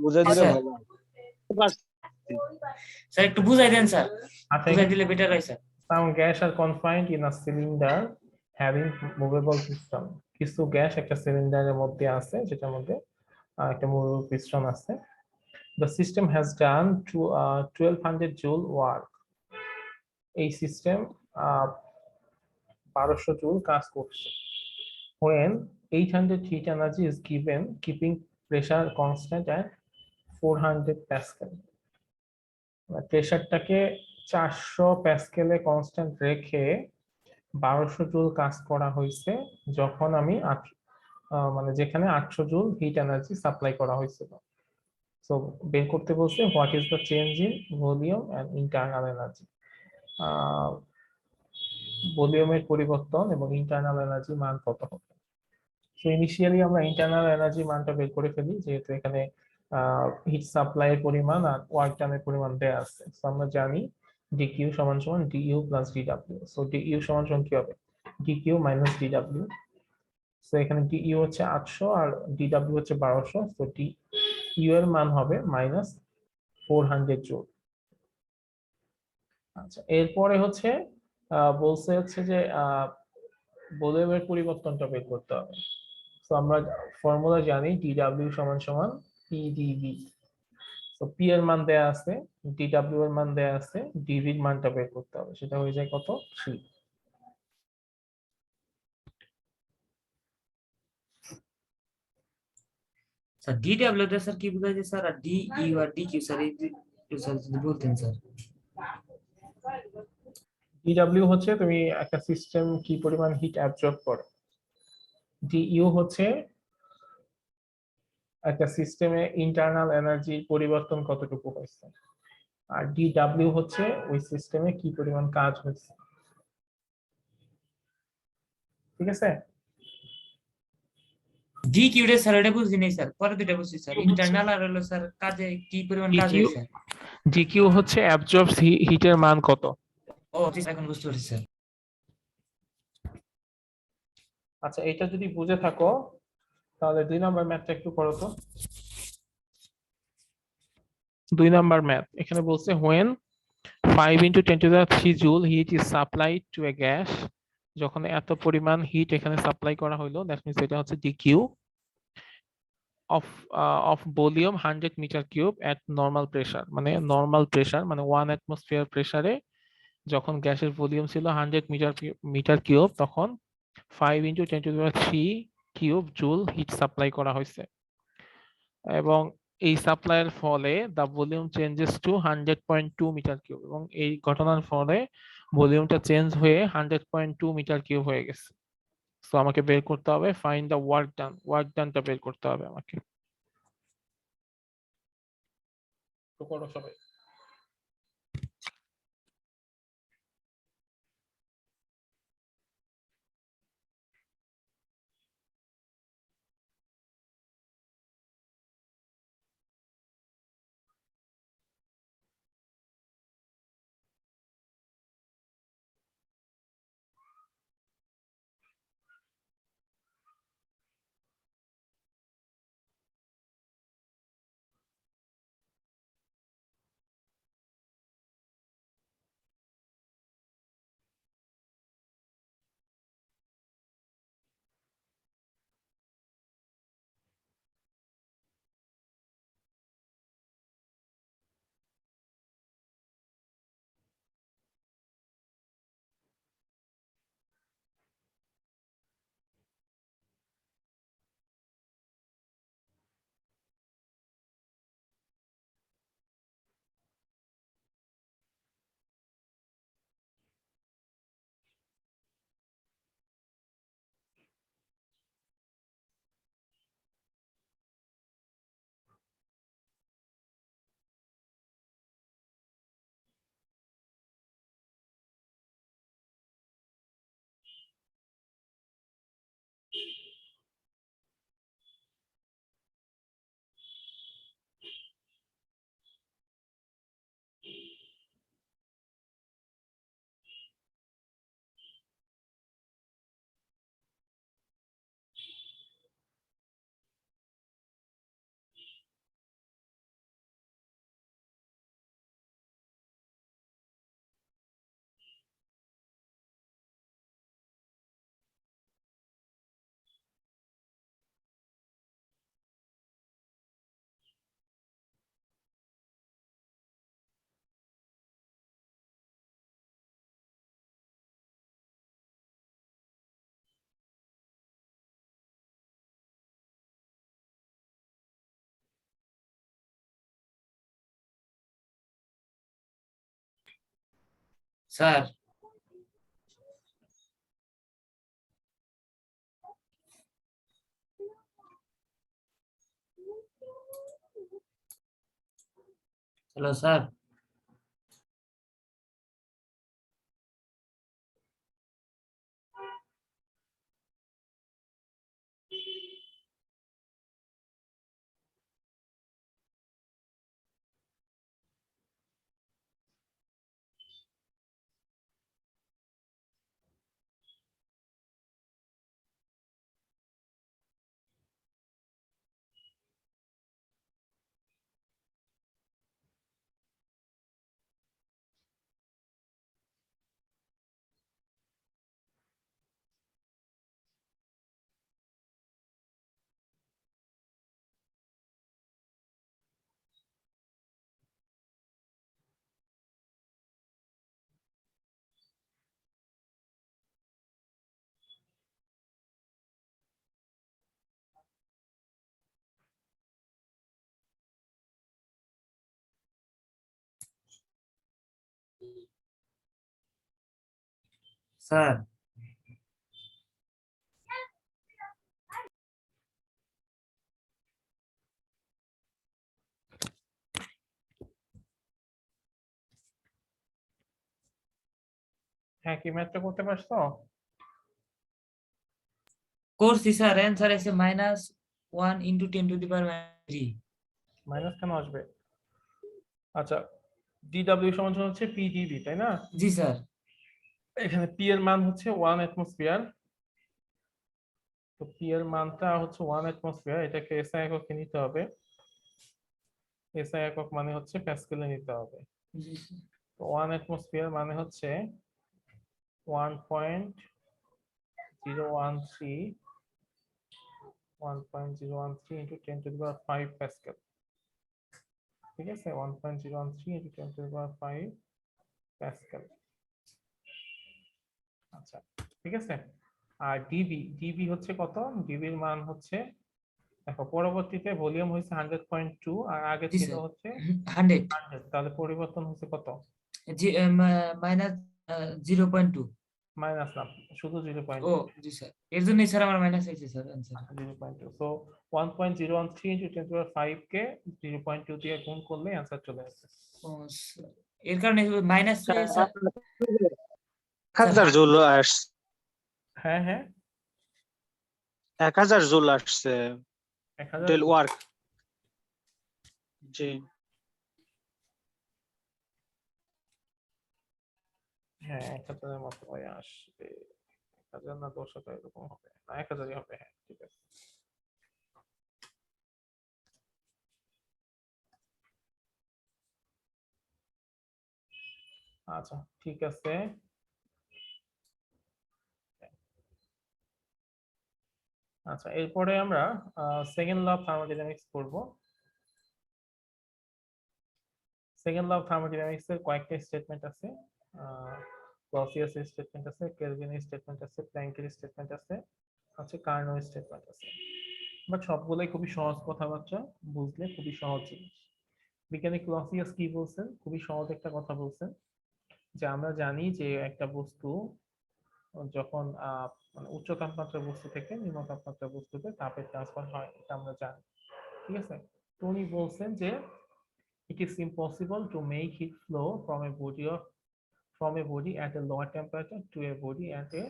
বুঝাই দিলে স্যার। ভালো হয়। স্যার একটু বুঝাই দেন স্যার, আচ্ছা, বুঝাই দিলে বেটার হয় sir. some gas are confined in a cylinder having movable piston, কিছু গ্যাস একটা সিলিন্ডারের মধ্যে আছে যেটার মধ্যে একটা মুভেবল পিস্টন আছে। The system has done 1200 joule work. এই সিস্টেম 1200 জুল কাজ করছে। When 800 heat energy is given, keeping pressure constant at 400 pascal. প্রেসারটাকে 400 প্যাসকেলে constant রেখে 1200 জুল কাজ করা হয়েছে যখন আমি মানে যেখানে 800 জুল হিট এনার্জি সাপ্লাই করা হয়েছিল। সো বের করতে বলছে what is the change in volume and internal energy, ভলিউমের পরিবর্তন এবং ইন্টারনাল এনার্জি মান কত হবে। সো ইনিশিয়ালি আমরা ইন্টারনাল এনার্জি মানটা বের করে ফেলি, যেহেতু এখানে হিট সাপ্লাই এর পরিমাণ আর ওয়ার্ক ডানের পরিমাণ দেয়া আছে। সো আমরা জানি ডিকিউ সমান সমান DU plus DW. So DU সমান সমান কি হবে, ডিকিউ মাইনাস ডিডব্লিউ। সো এখানে ডিইউ হচ্ছে 800 আর ডিডব্লিউ হচ্ছে 1200। সো ডিইউ এর মান হবে মাইনাস 400 জুল। আচ্ছা, এরপরে হচ্ছে বলছে হচ্ছে যে ভলিউমের পরিবর্তনটা বের করতে হবে। তো আমরা ফর্মুলা জানি ডিডব্লিউ সমান সমান পিডিভি। তো পি এর মান দেয়া আছে, ডিডব্লিউ এর মান দেয়া আছে, ডিভি এর মানটা বের করতে হবে, সেটা হয়ে যায় কত 3। স্যার ডিডব্লিউ তে স্যার কি বুঝাইছে স্যার, আর ডি ইউ আর ডি কিউ স্যার এই স্যার যদি বলতেন স্যার। ডিডব্লিউ হচ্ছে তুমি একটা সিস্টেম কি পরিমাণ হিট অ্যাবজর্ব করে, ডিইউ হচ্ছে একটা সিস্টেমে ইন্টারনাল এনার্জির পরিবর্তন কতটুকু হয়েছে, আর ডিডব্লিউ হচ্ছে ওই সিস্টেমে কি পরিমাণ কাজ হয়েছে। ঠিক আছে, ডি কিউ রে স্যার এটা বুঝি নাই স্যার, পরে দুটো বুঝছি স্যার, ইন্টারনাল আর হলো স্যার কাজে কি পরিমাণ কাজ ডিকিউ হয়েছে। ডিকিউ হচ্ছে অ্যাবজর্ব হিটের মান কত। ও ঠিক আছে, এখন বুঝতে পারছি স্যার। আচ্ছা, এটা যদি বুঝে থাকো তাহলে 2 নম্বর ম্যাথটা একটু করো তো। 2 নম্বর ম্যাথ এখানে বলছে when 5 × 10³ joule heat is supplied to a gas, যখন এত পরিমাণ হিট এখানে সাপ্লাই করা হলো, দ্যাট মিন্স এটা হচ্ছে dQ of volume 100 meter cube at normal pressure, মানে নরমাল প্রেসার মানে 1 অ্যাটমসফিয়ার প্রেসারে যখন গ্যাসের ভলিউম ছিল 100 মিটার কিউব, তখন 5 × 10³ কিউব জুল হিট সাপ্লাই করা হয়েছে, এবং এই সাপ্লাইয়ের ফলে the volume changes to 100.2 metre cube, এবং এই ঘটনার ফলে ভলিউমটা চেঞ্জ হয়ে 100.2 মিটার কিউব হয়ে গেছে। সো আমাকে বের করতে হবে find the work done, work ডানটা বের করতে হবে আমাকে। তো করো সবাই। স্যার হ্যালো স্যার স্যার হ্যাঁ, কি ম্যাথটা করতে পারছো? করছি স্যার অ্যান্সার এসে -1 × 10⁻³ মাইনাস কেন আসবে? আচ্ছা, ডিডব্লিউ সমান হচ্ছে পিডিবি, তাই না? জি স্যার এখানে পি এর মান হচ্ছে 1 অ্যাটমসফিয়ার। তো পি এর মানটা হচ্ছে 1 অ্যাটমসফিয়ার, এটাকে এসআই এককে নিতে হবে। এসআই একক মানে হচ্ছে প্যাসকেলে নিতে হবে। জি স্যার তো 1 অ্যাটমসফিয়ার মানে হচ্ছে 1.013 into 10⁵ প্যাসকেল। ঠিক আছে, 1.013 into 10⁵ প্যাসকেল। আচ্ছা, ঠিক আছে। আর ডিবি হচ্ছে কত? ডিবির মান হচ্ছে, দেখো পরবর্তীতে ভলিউম হয়েছে 100.2 আর আগে জি ছিল স্যার হচ্ছে 100 100, তাহলে পরিবর্তন হচ্ছে কত? জি -0.2 মাইনাস না, শুধু 0.2। ও জি স্যার এর জন্যই স্যার আমার মাইনাস হয়েছে স্যার অ্যান্সার 0.2, সো 1.013 into 10⁵ কে 0.2 দিয়ে গুণ করলে অ্যান্সার চলে আসবে। ও স্যার এর কারণে মাইনাস স্যার 1000 জুল আসছে, হ্যাঁ হ্যাঁ, 1000 জুল আসছে 1000। Del work. জি হ্যাঁ, 1000 এর মতো হয়ে আসবে। 1000 না 10,000 এরকম হবে না, 1000ই হবে। হ্যাঁ, ঠিক আছে। আচ্ছা, ঠিক আছে। আচ্ছা, এরপরে আমরা সেকেন্ড ল অফ থার্মোডাইনামিক্স পড়ব। সেকেন্ড ল অফ থার্মোডাইনামিক্স এর কয়েকটা স্টেটমেন্ট আছে। ক্লসিয়াসের স্টেটমেন্ট আছে, কেলভিনের স্টেটমেন্ট আছে, প্ল্যাঙ্কের স্টেটমেন্ট আছে, কার্নোর স্টেটমেন্ট আছে। বাট সবগুলোই খুবই সহজ কথাবার্তা, বুঝলে খুবই সহজ জিনিস। বিজ্ঞানী ক্লসিয়াস কি বলছেন? খুবই সহজ একটা কথা বলছেন, যে আমরা জানি যে একটা বস্তু যখন মানে উচ্চ তাপমাত্রার বস্তু থেকে নিম্ন তাপমাত্রার বস্তুতে তাপের ট্রান্সফার হয়, এটা আমরা জানি। ঠিক আছে, তো উনি বলছেন যে it is impossible to make heat flow from a body at a lower temperature to a body at a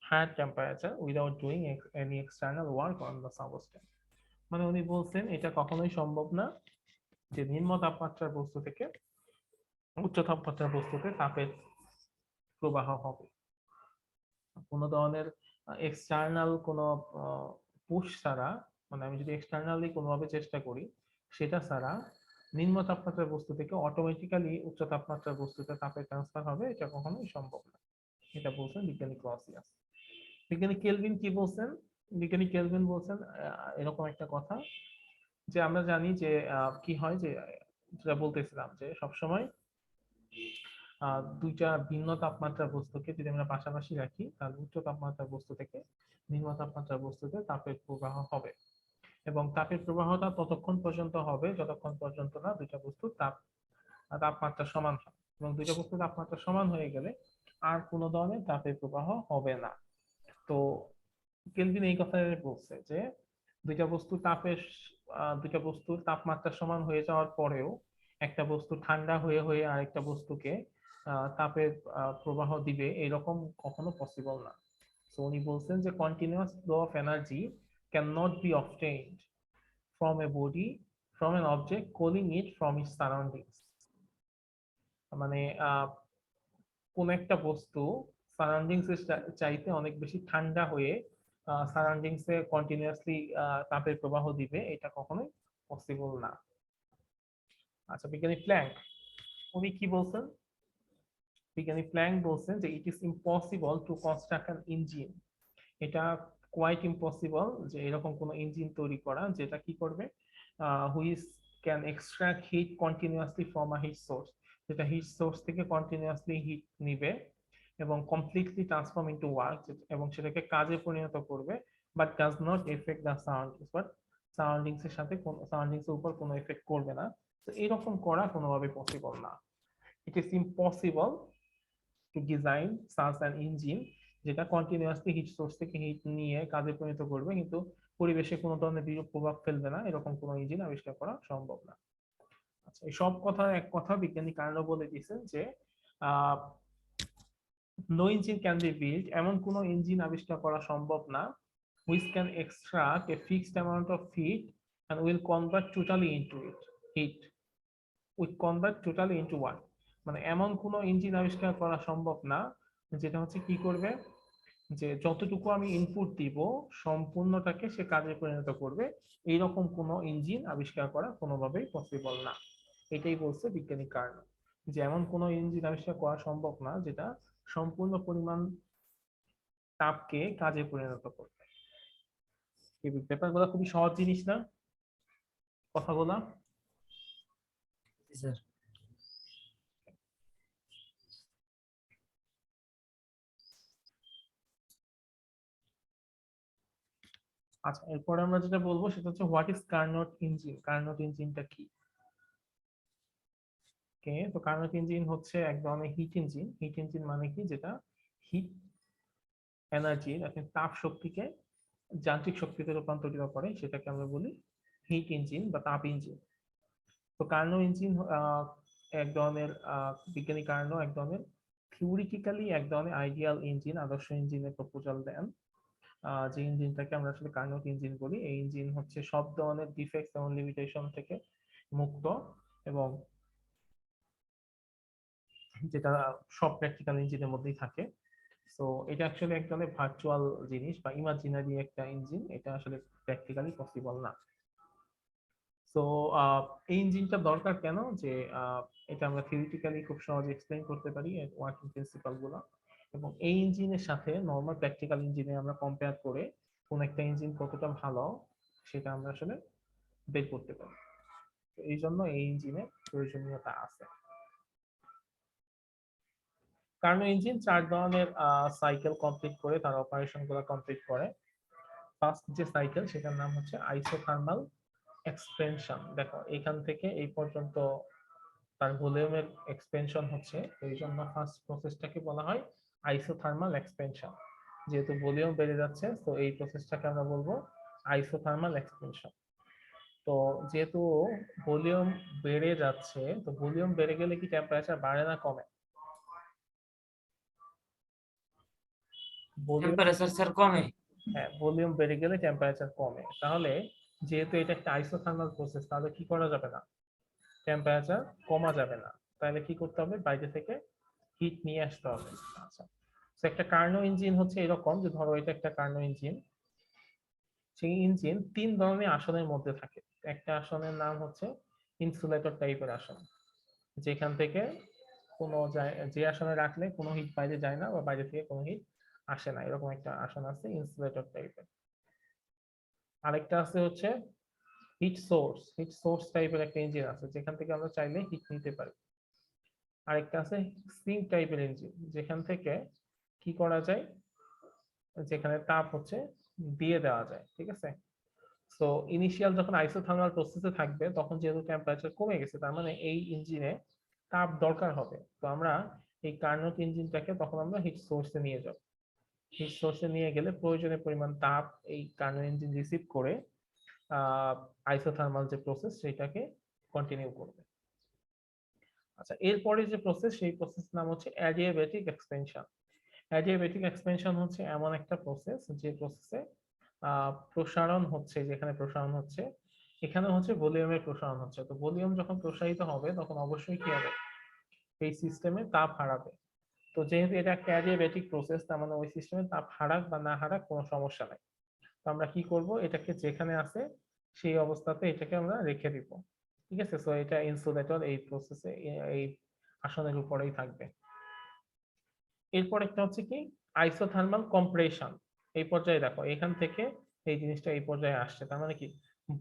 higher temperature without doing any external work on the substance. মানে উনি বলছেন এটা কখনোই সম্ভব না যে নিম্ন তাপমাত্রার বস্তু থেকে উচ্চ তাপমাত্রার বস্তুতে তাপের প্রবাহ হবে কোনো ধরনের এক্সটার্নাল কোনো পুশ ছাড়া। মানে আমি যদি এক্সটার্নালি কোনোভাবে চেষ্টা করি সেটা ছাড়া নিম্ন তাপমাত্রার বস্তু থেকে অটোমেটিক্যালি উচ্চ তাপমাত্রার বস্তুতে তাপের ট্রান্সফার হবে, এটা কখনোই সম্ভব না। এটা বলছেন বিজ্ঞানী ক্লসিয়াস। বিজ্ঞানী কেলভিন কি বলছেন? বিজ্ঞানী কেলভিন বলছেন এরকম একটা কথা, যে আমরা জানি যে কি হয়, যে যেটা বলতেছিলাম যে সবসময় দুইটা ভিন্ন তাপমাত্রার বস্তুকে যদি আমরা পাশাপাশি রাখি, তাহলে উচ্চ তাপমাত্রার বস্তু থেকে নিম্ন তাপমাত্রার বস্তুতে তাপের প্রবাহ হবে, এবং তাপের প্রবাহটা ততক্ষণ পর্যন্ত হবে যতক্ষণ পর্যন্ত না দুইটা বস্তুর তাপমাত্রা সমান হয়। এবং দুইটা বস্তুর তাপমাত্রা সমান হয়ে গেলে আর কোনো ধরনের তাপের প্রবাহ হবে না। তো কেলভিন এই কথা বলছে যে দুইটা বস্তুর তাপমাত্রা সমান হয়ে যাওয়ার পরেও একটা বস্তু ঠান্ডা হয়ে হয়ে আরেকটা বস্তুকে তাপের প্রবাহ দিবে, এরকম কখনো পসিবল না। তো উনি বলছেন যে continuous flow of energy can not be obtained from a body from an object calling it from its surroundings। মানে কোন একটা বস্তু সারাউন্ডিংস এর চাইতে অনেক বেশি ঠান্ডা হয়ে সারাউন্ডিংস এ কন্টিনিউয়াসলি তাপের প্রবাহ দিবে, এটা কখনোই পসিবল না। আচ্ছা, বিজ্ঞানী প্ল্যাঙ্ক উনি কি বলছেন? বিজ্ঞানী প্ল্যাঙ্ক বলছেন যে it is impossible to construct an engine, এটা কোয়াইট ইম্পসিবল যে এরকম কোন ইঞ্জিন তৈরি করা যেটা কি করবে, which can extract heat continuously from a heat source, যেটা হিট সোর্স থেকে কন্টিনিউয়াসলি হিট নিবে এবং কমপ্লিটলি ট্রান্সফর্ম ইনটু ওয়ার্ক, এবং সেটাকে কাজে পরিণত করবে, but does not effect the surroundings, but surroundings এর সাথে সারাউন্ডিংস এর উপর কোনো এফেক্ট করবে না। তো এরকম করা কোনোভাবে পসিবল না। ইট is impossible two design such an engine যেটা কন্টিনিউয়াসলি হিট সোর্স থেকে হিট নিয়ে কাজে পরিণত করবে কিন্তু পরিবেশে কোনো ধরনের বিরূপ প্রভাব ফেলবে না, এরকম কোনো ইঞ্জিন আবিষ্কার করা সম্ভব না। আচ্ছা, এই সব কথা এক কথা বিজ্ঞানী কার্নো বলে দিয়েছেন যে no engine can be build, এমন কোনো ইঞ্জিন আবিষ্কার করা সম্ভব না which can extract a fixed amount of heat and will convert totally into it heat will convert totally into what, মানে এমন কোনো ইঞ্জিন আবিষ্কার করা সম্ভব না যেটা হচ্ছে কি করবে, যে যতটুকু আমি ইনপুট দিব সম্পূর্ণটাকে সে কাজে পরিণত করবে, এইরকম কোনো ইঞ্জিন আবিষ্কার করা কোনোভাবেই পসিবল না। এটাই বলছে বিজ্ঞানী কার্নো, যে এমন কোনো ইঞ্জিন আবিষ্কার করা সম্ভব না যেটা সম্পূর্ণ পরিমাণ তাপকে কাজে পরিণত করবে। এই ব্যাপারগুলো খুবই সহজ জিনিস না কথাগুলা? স্যার আচ্ছা, এরপরে আমরা যেটা বলবো সেটা হচ্ছে what is Carnot engine. Carnot ইঞ্জিনটা কি? ওকে, তো কার্নোট ইঞ্জিন হচ্ছে এক ধরনের হিট ইঞ্জিন। হিট ইঞ্জিন মানে কি, যেটা হিট এনার্জি তাপ শক্তিকে যান্ত্রিক শক্তিতে রূপান্তরিত করে, সেটাকে আমরা বলি হিট ইঞ্জিন বা তাপ ইঞ্জিন। তো কার্নো ইঞ্জিন এক ধরনের বিজ্ঞানী কার্নো এক ধরনের থিওরিটিক্যালি এক ধরনের আইডিয়াল ইঞ্জিন, আদর্শ ইঞ্জিনের প্রপোজাল দেন, যে ইঞ্জিনটাকে আমরা আসলে কার্নোট ইঞ্জিন বলি। এই ইঞ্জিন হচ্ছে সব ধরনের ডিফেক্টস এবং লিমিটেশন থেকে মুক্ত, এবং যেটা সব প্র্যাকটিক্যাল ইঞ্জিনের মধ্যেই থাকে। সো এটা অ্যাকচুয়ালি এক ধরনের ভার্চুয়াল জিনিস বা ইমাজিনারি একটা ইঞ্জিন, এটা আসলে প্র্যাকটিক্যালি পসিবল না। তো এই ইঞ্জিনটা দরকার কেন, যে এটা আমরা থিওরিটিক্যালি খুব সহজে এক্সপ্লেইন করতে পারি ওয়ার্কিং প্রিন্সিপাল গুলো, এবং এই ইঞ্জিনের সাথে নরমাল প্র্যাকটিক্যাল ইঞ্জিনে আমরা কম্পেয়ার করে কোন একটা ইঞ্জিন কতটা ভালো সেটা আমরা আসলে বের করতে পারি। তো এই জন্য এই ইঞ্জিনের প্রয়োজনীয়তা আছে। কার্নো ইঞ্জিন 4 ধরনের সাইকেল কমপ্লিট করে তার অপারেশন গুলো কমপ্লিট করে। ফার্স্ট যে সাইকেল সেটার নাম হচ্ছে আইসোথার্মাল এক্সপেনশন। দেখো এখান থেকে এই পর্যন্ত তার ভলিউমের এক্সপেনশন হচ্ছে, এই জন্য ফার্স্ট প্রসেসটাকে বলা হয় আইসোথার্মাল এক্সপেনশন। যেহেতু ভলিউম বেড়ে যাচ্ছে তো এই প্রসেসটাকে আমরা বলবো আইসোথার্মাল এক্সপেনশন। তো যেহেতু ভলিউম বেড়ে যাচ্ছে, তো ভলিউম বেড়ে গেলে কি টেম্পারেচার বাড়ে না কমে? টেম্পারেচার স্যার কমে। হ্যাঁ, ভলিউম বেড়ে গেলে টেম্পারেচার কমে। তাহলে যেহেতু এটা একটা আইসোথার্মাল প্রসেস, তাহলে কি করা যাবে না, টেম্পারেচার কমা যাবে না। তাহলে কি করতে হবে, বাইরে থেকে হিট নিয়ে আসতে হবে। আচ্ছা, তো একটা কার্নো ইঞ্জিন হচ্ছে এরকম, যে ধরো এটা একটা কার্নো ইঞ্জিন, সেই ইঞ্জিন 3 ধরনের আসনের মধ্যে থাকে। একটা আসনের নাম হচ্ছে ইনসুলেটর টাইপের আসন, যেখান থেকে কোনো যে আসনে রাখলে কোনো হিট বাইরে যায় না বা বাইরে থেকে কোনো হিট আসে না, এরকম একটা আসন আছে ইনসুলেটর টাইপের। আরেকটা আছে হচ্ছে হিট সোর্স টাইপের একটা ইঞ্জিন আছে, যেখান থেকে আমরা চাইলে হিট নিতে পারি। আরেকটা আছে সিঙ্ক টাইপের ইঞ্জিন, যেখান থেকে কি করা যায়, যেখানে তাপ হচ্ছে দিয়ে দেওয়া যায়। ঠিক আছে, সো ইনিশিয়াল যখন আইসোথার্মাল প্রসেসে থাকবে তখন যেহেতু টেম্পারেচার কমে গেছে, তার মানে এই ইঞ্জিনে তাপ দরকার হবে, তো আমরা এই কার্নোট ইঞ্জিনটাকে তখন আমরা হিট সোর্সে নিয়ে যাব। হিট সোর্সে নিয়ে গেলে প্রয়োজনীয় পরিমাণ তাপ এই কার্নোট ইঞ্জিন রিসিভ করে আইসোথার্মাল যে প্রসেস সেটাকে কন্টিনিউ করবে। আচ্ছা, এরপরে যে প্রসেস সেই প্রসেস নাম হচ্ছে অ্যাডিয়াবেটিক এক্সপেনশন। অ্যাডিয়াবেটিক এক্সপেনশন হচ্ছে এমন একটা প্রসেস যে প্রসেসে প্রসারণ হচ্ছে, যেখানে প্রসারণ হচ্ছে এখানে হচ্ছে ভলিউমের প্রসারণ হচ্ছে। তো ভলিউম যখন প্রসারিত হবে তখন অবশ্যই কি হবে, এই সিস্টেমে তাপ হারাবে। তো যেহেতু এটা একটা অ্যাডিয়াবেটিক প্রসেস, তার মানে ওই সিস্টেমে তাপ হারাক বা না হারাক কোনো সমস্যা নাই। তো আমরা কি করব, এটাকে যেখানে আছে সেই অবস্থাতে এটাকে আমরা রেখে দিব। ঠিক আছে, সো এটা ইনসুলেটর এই প্রসেসে এই আসনের উপরেই থাকবে। এরপর একটা হচ্ছে কি আইসোথার্মাল কম্প্রেশন। এই পর্যায়ে দেখো এখান থেকে এই জিনিসটা এই পর্যায়ে আসছে, তার মানে কি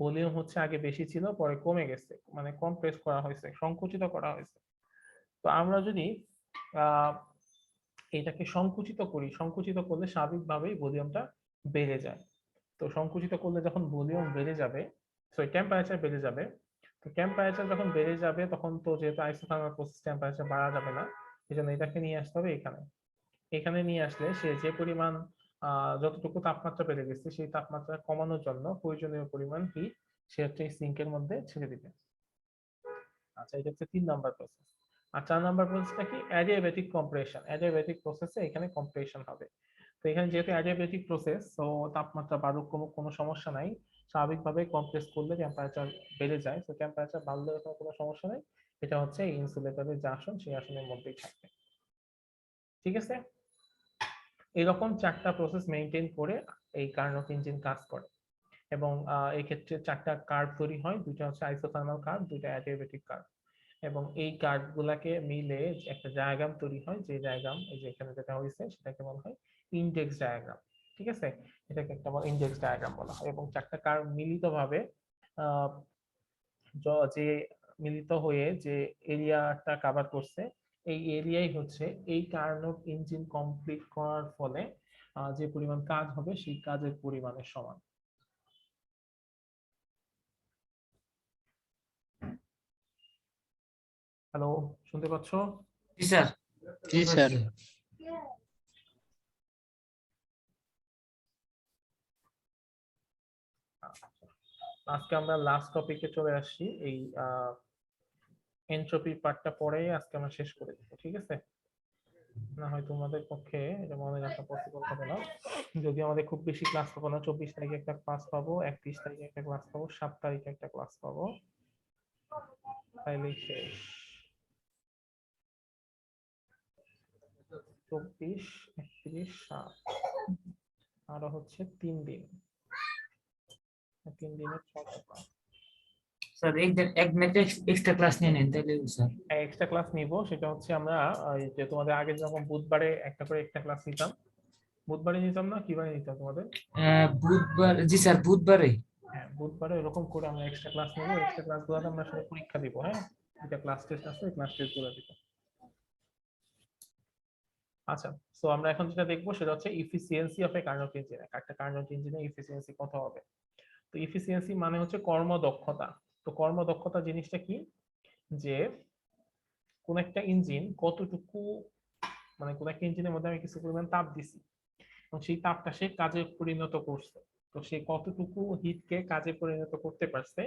ভলিউম হচ্ছে আগে বেশি ছিল পরে কমে গেছে, মানে কম্প্রেস করা হয়েছে, সংকুচিত করা হয়েছে। তো আমরা যদি এটাকে সংকুচিত করি, সংকুচিত করলে স্বাভাবিকভাবেই ভলিউমটা বেড়ে যায়। তো সংকুচিত করলে যখন ভলিউম বেড়ে যাবে, সরি টেম্পারেচার বেড়ে যাবে, তো টেম্পারেচার যখন বেড়ে যাবে তখন তো যেহেতু আইসোথার্মাল প্রসেস টেম্পারেচার বাড়া যাবে না, এজন্য এটাকে নিয়ে আসতে হবে এখানে। এখানে নিয়ে আসলে সে যে পরিমাণ যতটুকু তাপমাত্রা বেড়ে গেছে সেই তাপমাত্রা কমানোর জন্য প্রয়োজনীয় পরিমাণ হিট সে হচ্ছে এই সিঙ্কের মধ্যে ছেড়ে দিবে। আচ্ছা, এটা হচ্ছে 3 নাম্বার প্রসেস। আর 4 নাম্বার প্রসেসটা কি অ্যাডিয়াবেটিক কম্প্রেশন। অ্যাডিয়াবেটিক প্রসেসে এখানে কম্প্রেশন হবে। তো এখানে যেহেতু অ্যাডিয়াবেটিক প্রসেস, তো তাপমাত্রা বাড়ুক কমুক কোনো সমস্যা নাই, স্বাভাবিকভাবে কম্প্রেস করলে টেম্পারেচার বেড়ে যায়। তো টেম্পারেচার বাড়লে কোনো সমস্যা নাই, এটা হচ্ছে ইনসুলেটরের যে আসন সেই আসনের মধ্যেই থাকবে। ঠিক আছে, এরকম 4টা প্রসেস মেইনটেইন করে এই কার্নোট ইঞ্জিন কাজ করে। এবং এই ক্ষেত্রে 4টা কার্ভ তৈরি হয়, 2টা হচ্ছে আইসোথার্মাল কার্ভ, 2টা অ্যাডিয়াবেটিক কার্ভ। এবং এই কার্ভ গুলাকে মিলে একটা ডায়াগ্রাম তৈরি হয়, যে ডায়াগ্রাম এই যে এখানে যেটা হয়েছে সেটাকে বলা হয় ইন্ডেক্স ডায়াগ্রাম। ঠিক আছে, এটাকে একটা ইন্ডেক্স ডায়াগ্রাম বলা হয়। এবং 4টা কার্ভ মিলিতভাবে যে মিলিত হয়ে যে এরিয়াটা কভার করছে, এই এরিয়াই হচ্ছে এই কার্নোট ইঞ্জিন কমপ্লিট করার ফলে যে পরিমাণ কাজ হবে সেই কাজের পরিমাণের সমান। হ্যালো, শুনতে পাচ্ছ? জি স্যার। জি স্যার। আজকে আমরা লাস্ট টপিকে চলে আসছি, এই এনট্রপির পার্টটা পরেই আজকে আমরা শেষ করে দেব। ঠিক আছে, না হয় তোমাদের পক্ষে এটা মনে রাখা পসিবল হবে না। যদি আমাদের খুব বেশি ক্লাস পাবো না, 24 তারিখে একটা ক্লাস পাবো, 31 তারিখে একটা ক্লাস পাবো, 7 তারিখে একটা ক্লাস পাবো, তাইলেই শেষ। 24, 31, 7 আরো হচ্ছে 3 দিন, 3 দিনের 6টা ক্লাস। স্যার এক এক্সট্রা ক্লাস নিয়ে নেন তাহলে স্যার। এক্সট্রা ক্লাস নিব, সেটা হচ্ছে আমরা এই যে তোমাদের আগে যখন বুধবারে একটা করে একটা ক্লাস নিতাম, বুধবারে নিতাম না, কিবারে নিতাম তোমাদের? বুধবার, জি স্যার বুধবারে। হ্যাঁ, বুধবারে এরকম করে আমরা এক্সট্রা ক্লাস নেব। এক্সট্রা ক্লাসগুলোতে আমরা আসলে পরীক্ষা দিব। হ্যাঁ, এটা ক্লাস টেস্ট আছে, ক্লাস টেস্টগুলো দিব। আচ্ছা, সো আমরা এখন যেটা দেখবো সেটা হচ্ছে efficiency of A Carnot engine. একটা কার্নোট ইঞ্জিনের ইফিসিয়েন্সি কত হবে? তো ইফিসিয়েন্সি মানে হচ্ছে কর্মদক্ষতা। তো কর্মদক্ষতা জিনিসটা কি, যে কোন একটা ইঞ্জিন কতটুকু, মানে কোন একটা ইঞ্জিনের মধ্যে আমি কিছু পরিমাণ তাপ দিছি এবং সেই তাপটা সে কাজে পরিণত করছে, তো সে কতটুকু হিটকে কাজে পরিণত করতে পারছে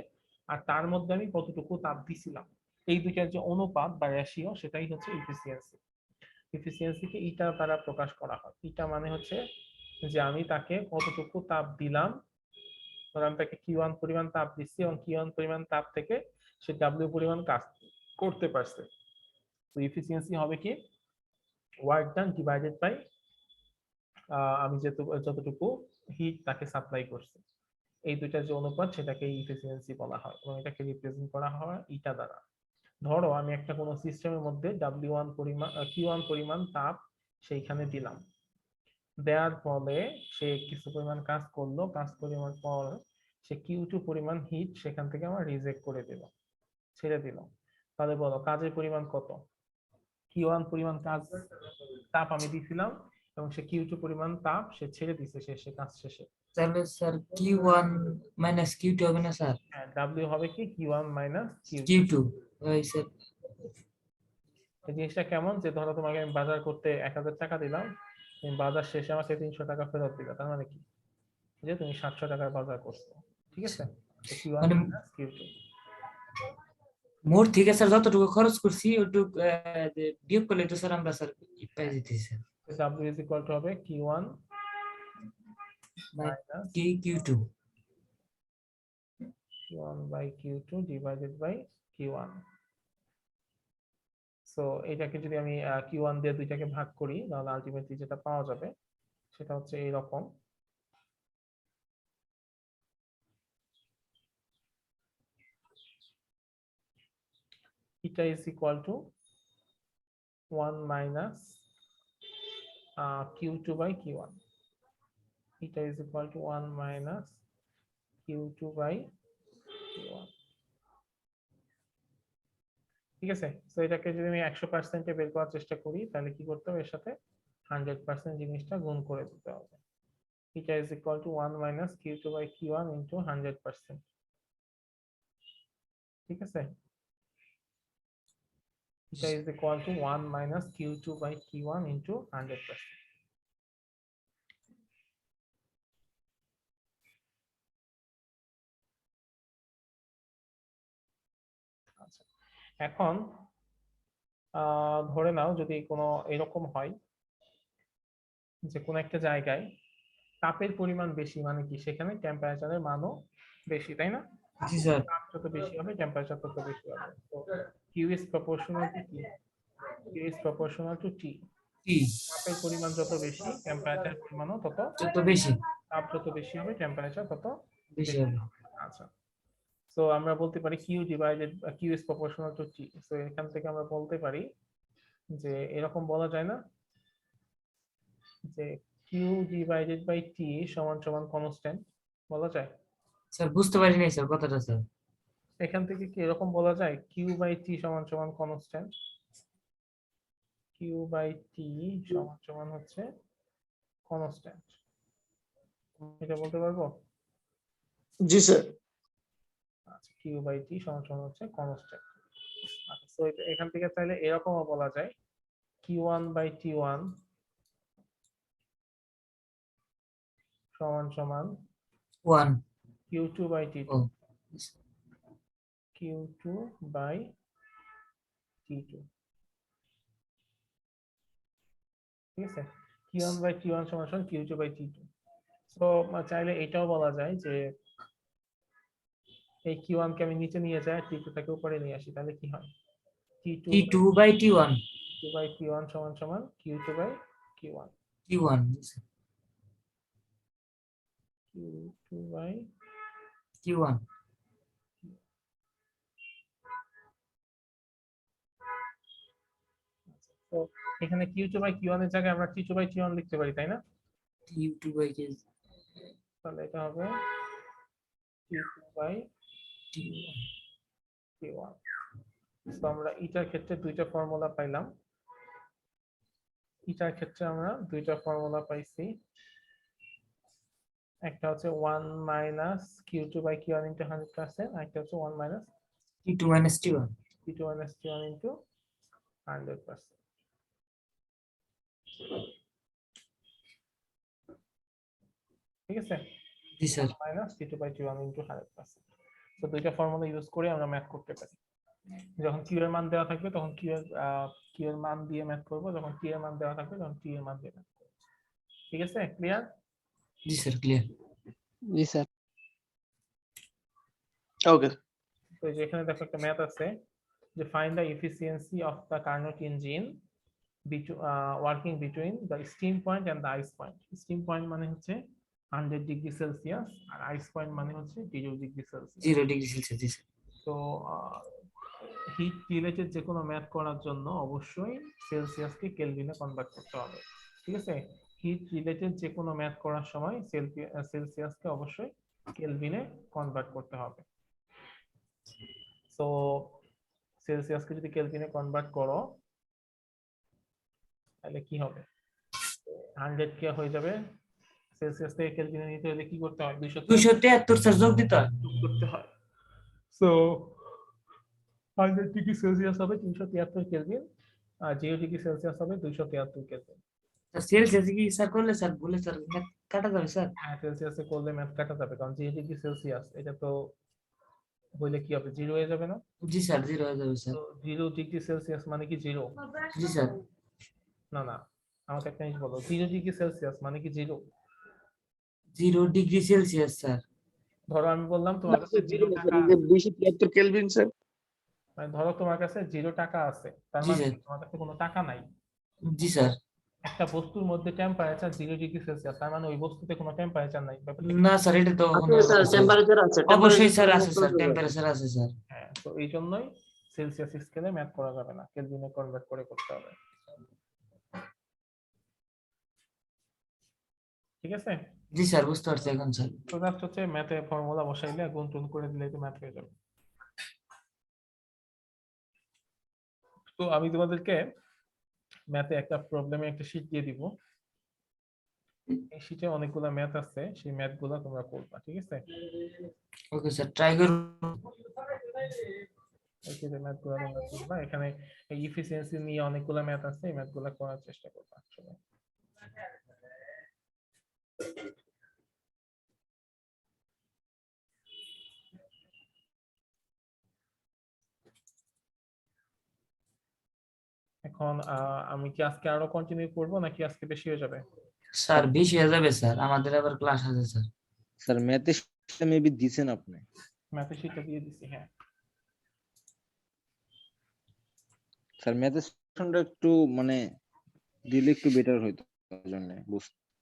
আর তার মধ্যে আমি কতটুকু তাপ দিছিলাম, এই দুইটার যে অনুপাত বা রেশিও সেটাই হচ্ছে ইফিসিয়েন্সি। ইফিসিয়েন্সিকে ইটা দ্বারা প্রকাশ করা হয়। ইটা মানে হচ্ছে যে আমি তাকে কতটুকু তাপ দিলাম, আমি তাকে Q1 পরিমাণ তাপ দিচ্ছি এবং Q1 পরিমাণ তাপ থেকে সে W পরিমাণ কাজ করতে পারছে। তো ইফিসিয়েন্সি হবে কি, ওয়ার্ক ডান ডিভাইডেড বাই আমি যতটুকু হিট তাকে সাপ্লাই করছি, এই দুইটার যে অনুপাত সেটাকে ইফিসিয়েন্সি বলা হয় এবং এটাকে রিপ্রেজেন্ট করা হয় ইটা দ্বারা। ধরো আমি একটা কোনো সিস্টেমের মধ্যে W1 পরিমাণ Q1 পরিমাণ তাপ সেইখানে দিলাম, দেওয়ার ফলে সে কিছু পরিমাণ কাজ করলো, কাজ করার পর সে Q2 পরিমাণ হিট সেখান থেকে আমার রিজেক্ট করে দিল, ছেড়ে দিল। তাহলে বলো কাজের পরিমাণ কত? Q1 পরিমাণ কাজ তাপ আমি দিছিলাম এবং সে Q2 পরিমাণ তাপ সে ছেড়ে দিছে সে কাজ শেষে। তাহলে স্যার Q1 মাইনাস Q2 হবে না স্যার? হ্যাঁ, W হবে কি Q1 মাইনাস Q2। Q2 ওই স্যার। এই জিনিসটা কেমন, যে ধরো তোমাকে আমি বাজার করতে 1000 টাকা দিলাম, তুমি বাজার শেষে আমাকে 300 টাকা ফেরত দিলা, তার মানে কি যে তুমি 700 টাকার বাজার করছো, ঠিক আছে? Q1 মানে minus Q2। মোট থেকে স্যার যতটুকু খরচ করছি ওইটুকু যে বিয়োগ করলে তো স্যার আমরা স্যার পাই যেতেছি sir W is equal to হবে Q1 by minus Q2 Q1 by Q2 divided by Q1। So এটাকে যদি আমি Q1 দিয়ে দুইটাকে ভাগ করি, তাহলে আলটিমেটলি যেটা পাওয়া যাবে সেটা হচ্ছে এইরকম। Eta is equal to 1 minus Q2 by Q1। Eta is equal to 1 minus Q2 by Q1। ঠিক আছে? তো এটাকে যদি আমি 100% এ বের করার চেষ্টা করি, তাহলে কি করতে হবে, এর সাথে 100% জিনিসটা গুণ করে দিতে হবে। Eta is equal to 1 minus Q2 by Q1 into 100%। ঠিক আছে? Eta is equal to 1 minus Q2 by Q1 into 100%। আচ্ছা, এখন ধরে নাও যদি কোনো এরকম হয় যে কোনো একটা জায়গায় তাপের পরিমাণ বেশি, মানে কি সেখানে টেম্পারেচারের মানও বেশি, তাই না? জি স্যার তাপ যত বেশি হবে টেম্পারেচার তত বেশি হবে। তো Q is proportional to T। Q is proportional to T। টি তাপের পরিমাণ যত বেশি টেম্পারেচারের পরিমাণও তত, যত বেশি তাপ যত বেশি হবে টেম্পারেচার তত বেশি বেশি হবে হবে। আচ্ছা, সো আমরা বলতে পারি Q divided Q is proportional to T। So এখান থেকে আমরা বলতে পারি যে এরকম বলা যায় না যে Q ডিভাইডেড বাই T সমান সমান কনস্ট্যান্ট, বলা যায়? স্যার বুঝতে পারি নাই স্যার কথাটা স্যার এখান থেকে কি এরকম বলা যায় Q বাই T সমান সমান কনস্ট্যান্ট? Q বাই T সমান সমান হচ্ছে কনস্ট্যান্ট, এটা বলতে পারবো? জি স্যার। আচ্ছা, Q বাই T সমান সমান হচ্ছে কনস্ট্যান্ট। আচ্ছা, তো এখান থেকে তাহলে এরকমও বলা যায় Q1 বাই T1 সমান সমান 1 Q2 by T2। O Q2 by T2, ঠিক আছে? Q1 বাই T1 সমান সমান Q2 বাই T2। সো চাইলে এটাও বলা যায় যে এই Q1 কে আমি নিচে নিয়ে যাই, T2 টাকে উপরে নিয়ে আসি, তাহলে কি হয়? T2 by T1 T2 by T1 সমান সমান Q2 by Q1। T1 Q2 by T1 তো এখানে Q2 বাই Q1 এর জায়গায় আমরা T2 বাই T1 লিখতে পারি, তাই না? T2 বাই তাহলে এটা হবে T2 বাই T1 T1। তো আমরা ইটার ক্ষেত্রে দুইটা ফর্মুলা পাইলাম, ইটার ক্ষেত্রে আমরা দুইটা ফর্মুলা পাইছি, একটা হচ্ছে 1 minus Q2 by Q1 into 100%, একটা হচ্ছে 1 minus T2 minus T1 T2 minus T1 into 100%। ঠিক আছে? জি sir minus T2 by T1 into 100%। তো দুইটা ফর্মুলা ইউজ করে আমরা ম্যাথ করতে পারি। যখন Q এর মান দেওয়া থাকবে তখন Q এর মান দিয়ে ম্যাথ করব, যখন T এর মান দেওয়া থাকবে তখন T এর মান দিয়ে ম্যাথ করব। ঠিক আছে? ক্লিয়ার? জি স্যার ক্লিয়ার জি স্যার। ওকে। তো এই যে এখানে দেখো একটা ম্যাথ আছে যে find the efficiency of the Carnot engine working between the steam point and the ice point. Steam point মানে হচ্ছে 100 ডিগ্রি সেলসিয়াস আর আইস পয়েন্ট মানে হচ্ছে 0 ডিগ্রি সেলসিয়াস। 0 ডিগ্রি সেলসিয়াস জি স্যার তো হিট রিলেটেড যে কোনো ম্যাথ করার জন্য অবশ্যই সেলসিয়াসকে কেলভিনে কনভার্ট করতে হবে। ঠিক আছে? হিট রিলেটেড যে কোনো ম্যাথ করার সময় সেলসিয়াসকে অবশ্যই কেলভিনে কনভার্ট করতে হবে। সো সেলসিয়াসকে যদি কেলভিনে কনভার্ট করো তাহলে কি হবে? 100 কে হয়ে যাবে, সেলসিয়াস থেকে কেলভিনে নিতে হলে কি করতে হয়? 273 স্যার যোগ দিতে হয় যোগ করতে হয়। সো 100 ডিগ্রি সেলসিয়াস হবে 373 কেলভিন, আর 0 ডিগ্রি সেলসিয়াস হবে 273 কেলভিন। সেলসিয়াস কি স্যার করলে স্যার বলে স্যার কাটা যাবে স্যার? হ্যাঁ, সেলসিয়াসে করলে ম্যাথ কাটা যাবে, কারণ 0 ডিগ্রি সেলসিয়াস এটা তো হইলে কি হবে, 0 হয়ে যাবে না? জি স্যার 0 হয়ে যাবে স্যার। তো 0 ডিগ্রি সেলসিয়াস মানে কি 0? জি স্যার। না না, আমাকে একটা জিনিস বলো, 0 ডিগ্রি সেলসিয়াস মানে কি 0? 0 ডিগ্রি সেলসিয়াস স্যার। ধরো আমি বললাম তোমার কাছে 0 টাকা, 273 কেলভিন স্যার। মানে ধরো তোমার কাছে 0 টাকা আছে, তার জি মানে স্যার। কি তোমার কাছে কোনো টাকা নাই। জি স্যার। একটা বস্তুর মধ্যে টেম্পারেচার 0 ডিগ্রি সেলসিয়াস, তার মানে ওই বস্তুতে কোনো টেম্পারেচার নাই, ব্যাপারটা কি? না স্যার এটা তো স্যার টেম্পারেচার আছে, অবশ্যই স্যার temperature আছে স্যার, আছে। টেম্পারেচার আছে স্যার। হ্যাঁ, তো এই জন্যই সেলসিয়াস স্কেলে ম্যাথ করা যাবে না, কেলভিনে কনভার্ট করে করতে হবে। ঠিক আছে? জি স্যার বুঝতে পারছি এখন স্যার। তো জাস্ট হচ্ছে ম্যাথে ফর্মুলা বসাইলে গুণ টুন করে দিলে তো ম্যাথ হয়ে যাবে। তো আমি তোমাদেরকে ম্যাথে একটা প্রবলেমে একটা শীট দিয়ে দিব, এই শীটে অনেকগুলা ম্যাথ আছে, সেই ম্যাথগুলো তোমরা করবা, ঠিক আছে? ওকে স্যার ট্রাই করব। এই শীটে ম্যাথগুলো তোমরা করবা, এখানে এই ইফিসিয়েন্সি নিয়ে অনেকগুলা ম্যাথ আছে, এই ম্যাথগুলো করার চেষ্টা করবা সবাই। এখন আমি কি আজকে আরো কন্টিনিউ করব নাকি আজকে বেশি হয়ে যাবে? স্যার বেশি হয়ে যাবে স্যার, আমাদের আবার ক্লাস আছে স্যার। স্যার ম্যাথে মেবি দিছেন আপনি। ম্যাথে শীটটা দিয়ে দিছি, হ্যাঁ। স্যার ম্যাথের সেকশনটা একটু মানে দিলে একটু বেটার হইতো, জন্য বুঝতে